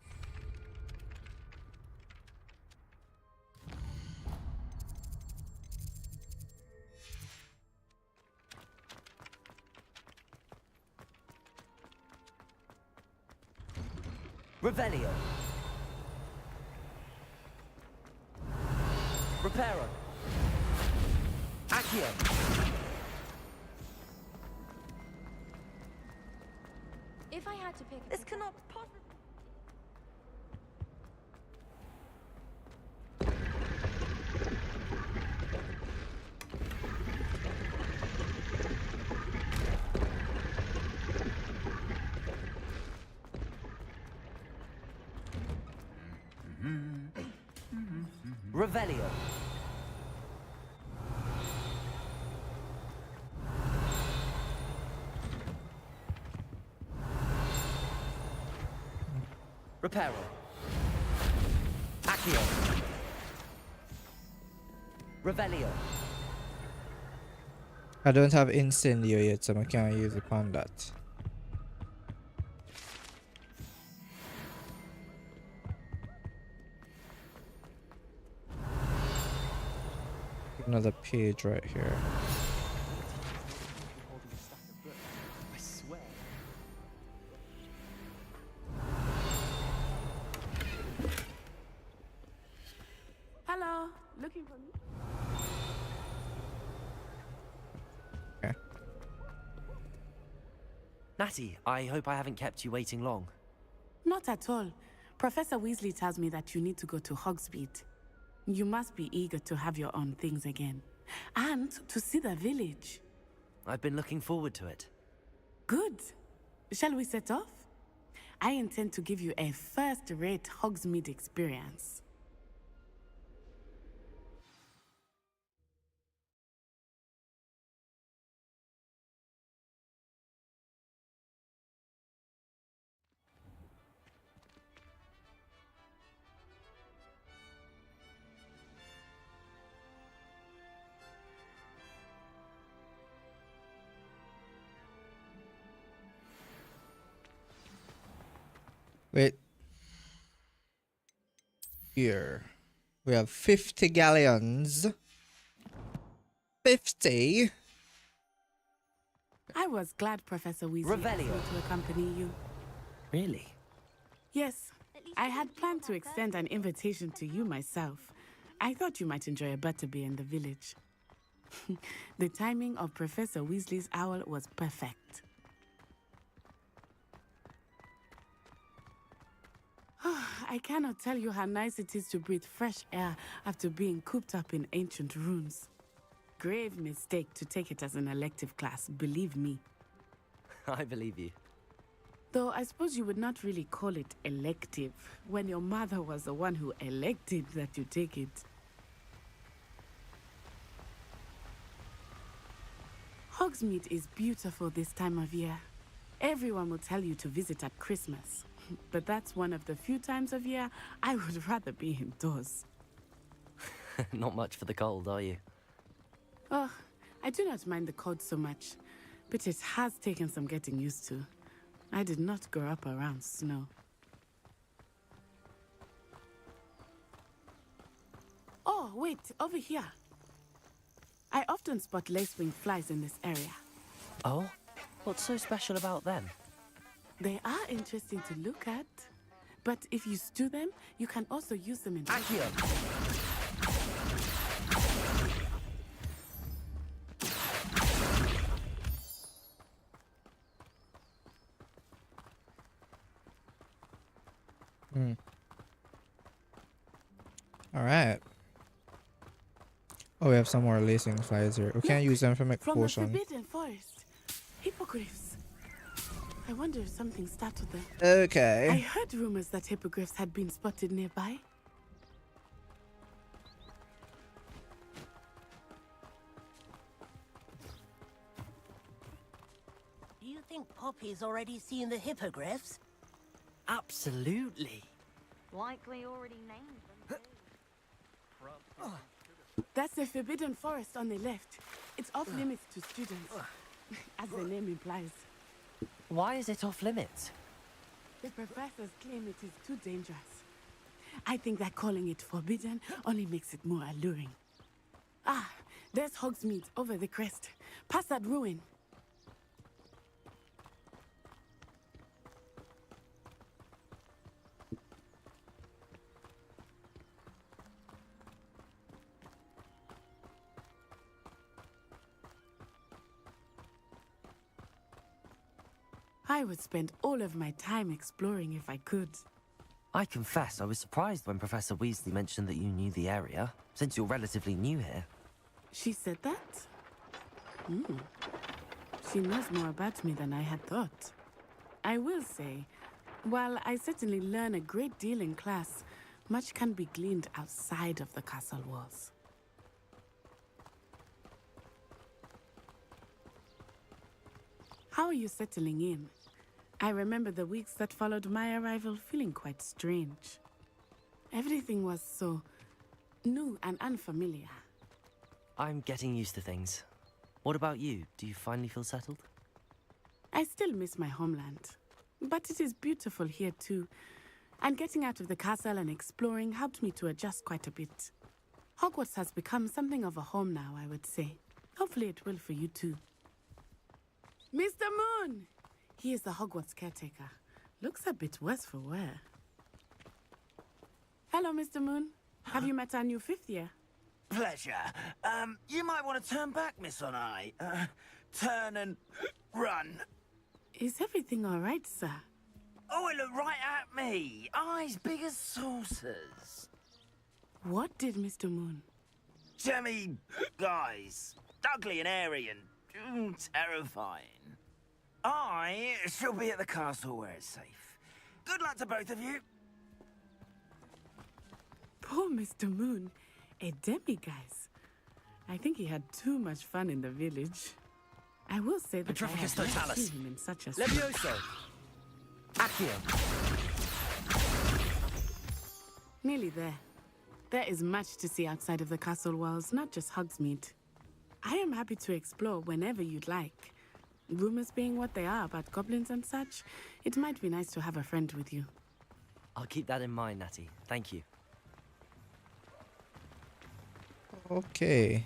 Revelio. Reparo. Accio. If I had to pick This cannot possibly. Revelio. Reparo. Accio. Revelio. I don't have Incendio yet, so I can't use it on that. Another page right here. I swear. Hello, looking for me? Okay. Natty, I hope I haven't kept you waiting long. Not at all. Professor Weasley tells me that you need to go to Hogsmeade. You must be eager to have your own things again. And to see the village. I've been looking forward to it. Good. Shall we set off? I intend to give you a first-rate Hogsmeade experience. Wait. Here. We have 50 galleons. 50? I was glad Professor Weasley asked me Revelio. to accompany you. Really? Yes, I had planned to extend an invitation to you myself. I thought you might enjoy a butterbeer in the village. The timing of Professor Weasley's owl was perfect. I cannot tell you how nice it is to breathe fresh air after being cooped up in ancient ruins. Grave mistake to take it as an elective class, believe me. I believe you. Though I suppose you would not really call it elective when your mother was the one who elected that you take it. Hogsmeade is beautiful this time of year. Everyone will tell you to visit at Christmas, but that's one of the few times of year I would rather be indoors. Not much for the cold, are you? Oh, I do not mind the cold so much, but it has taken some getting used to. I did not grow up around snow. Oh, wait, over here. I often spot lacewing flies in this area. Oh? What's so special about them? They are interesting to look at, but if you stew them, you can also use them in... Accio! Alright. Oh, we have some more lacing flies here. We can't use them for make From potion. the Forbidden Forest. Hippogriffs. I wonder if something startled them. Okay. I heard rumors that hippogriffs had been spotted nearby. Do you think Poppy's already seen the hippogriffs? Absolutely. Likely already named them. That's the Forbidden Forest on the left. It's off limits to students, as the name implies. Why is it off limits? The professors claim it is too dangerous. I think that calling it forbidden only makes it more alluring. Ah, there's Hogsmeade over the crest. Past that ruin. I would spend all of my time exploring if I could. I confess I was surprised when Professor Weasley mentioned that you knew the area, since you're relatively new here. She said that? She knows more about me than I had thought. I will say, while I certainly learn a great deal in class, much can be gleaned outside of the castle walls. How are you settling in? I remember the weeks that followed my arrival feeling quite strange. Everything was so new and unfamiliar. I'm getting used to things. What about you? Do you finally feel settled? I still miss my homeland, but it is beautiful here too. And getting out of the castle and exploring helped me to adjust quite a bit. Hogwarts has become something of a home now, I would say. Hopefully it will for you too. Mr. Moon! He is the Hogwarts caretaker. Looks a bit worse for wear. Hello, Mr. Moon. Have you met our new fifth year? Pleasure. You might want to turn back, Miss Onai. Turn and run. Is everything all right, sir? Oh, it looked right at me. Eyes big as saucers. What did Mr. Moon? Jemmy, guys. Ugly and airy and terrifying. I shall be at the castle where it's safe. Good luck to both of you. Poor Mr. Moon. A demiguise. I think he had too much fun in the village. I will say that I have not seen him in such a... Levioso! Accio! Nearly there. There is much to see outside of the castle walls, not just Hogsmeade. I am happy to explore whenever you'd like. Rumors being what they are about goblins and such, it might be nice to have a friend with you. I'll keep that in mind, Natty. Thank you. Okay.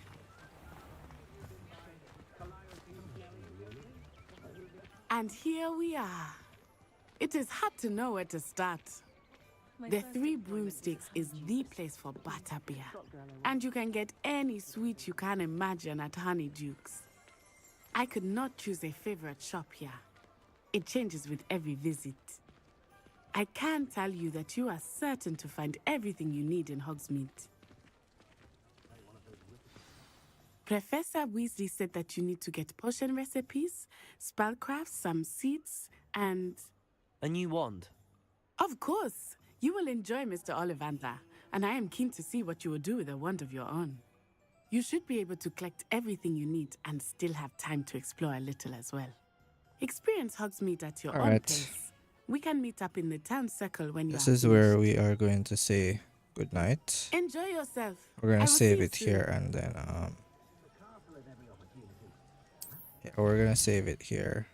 And here we are. It is hard to know where to start. The Three Broomsticks is the place for butterbeer. And you can get any sweet you can imagine at Honeydukes. I could not choose a favorite shop here. It changes with every visit. I can tell you that you are certain to find everything you need in Hogsmeade. Professor Weasley said that you need to get potion recipes, spellcrafts, some seeds, and... A new wand? Of course! You will enjoy Mr. Ollivander, and I am keen to see what you will do with a wand of your own. You should be able to collect everything you need and still have time to explore a little as well. Experience Hogsmeade at your own pace. We can meet up in the town circle when you are This is where we are going to say good night. Enjoy yourself. We're gonna save it here and then yeah, we're gonna save it here.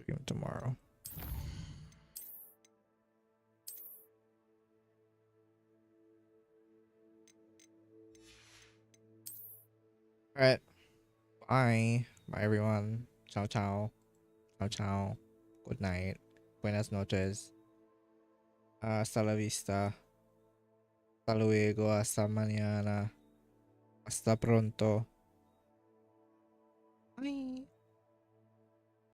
Stream tomorrow. Alright. Bye. Bye everyone. Ciao ciao. Ciao ciao. Good night. Buenas noches. Hasta la vista. Hasta luego. Hasta mañana. Hasta pronto. Bye.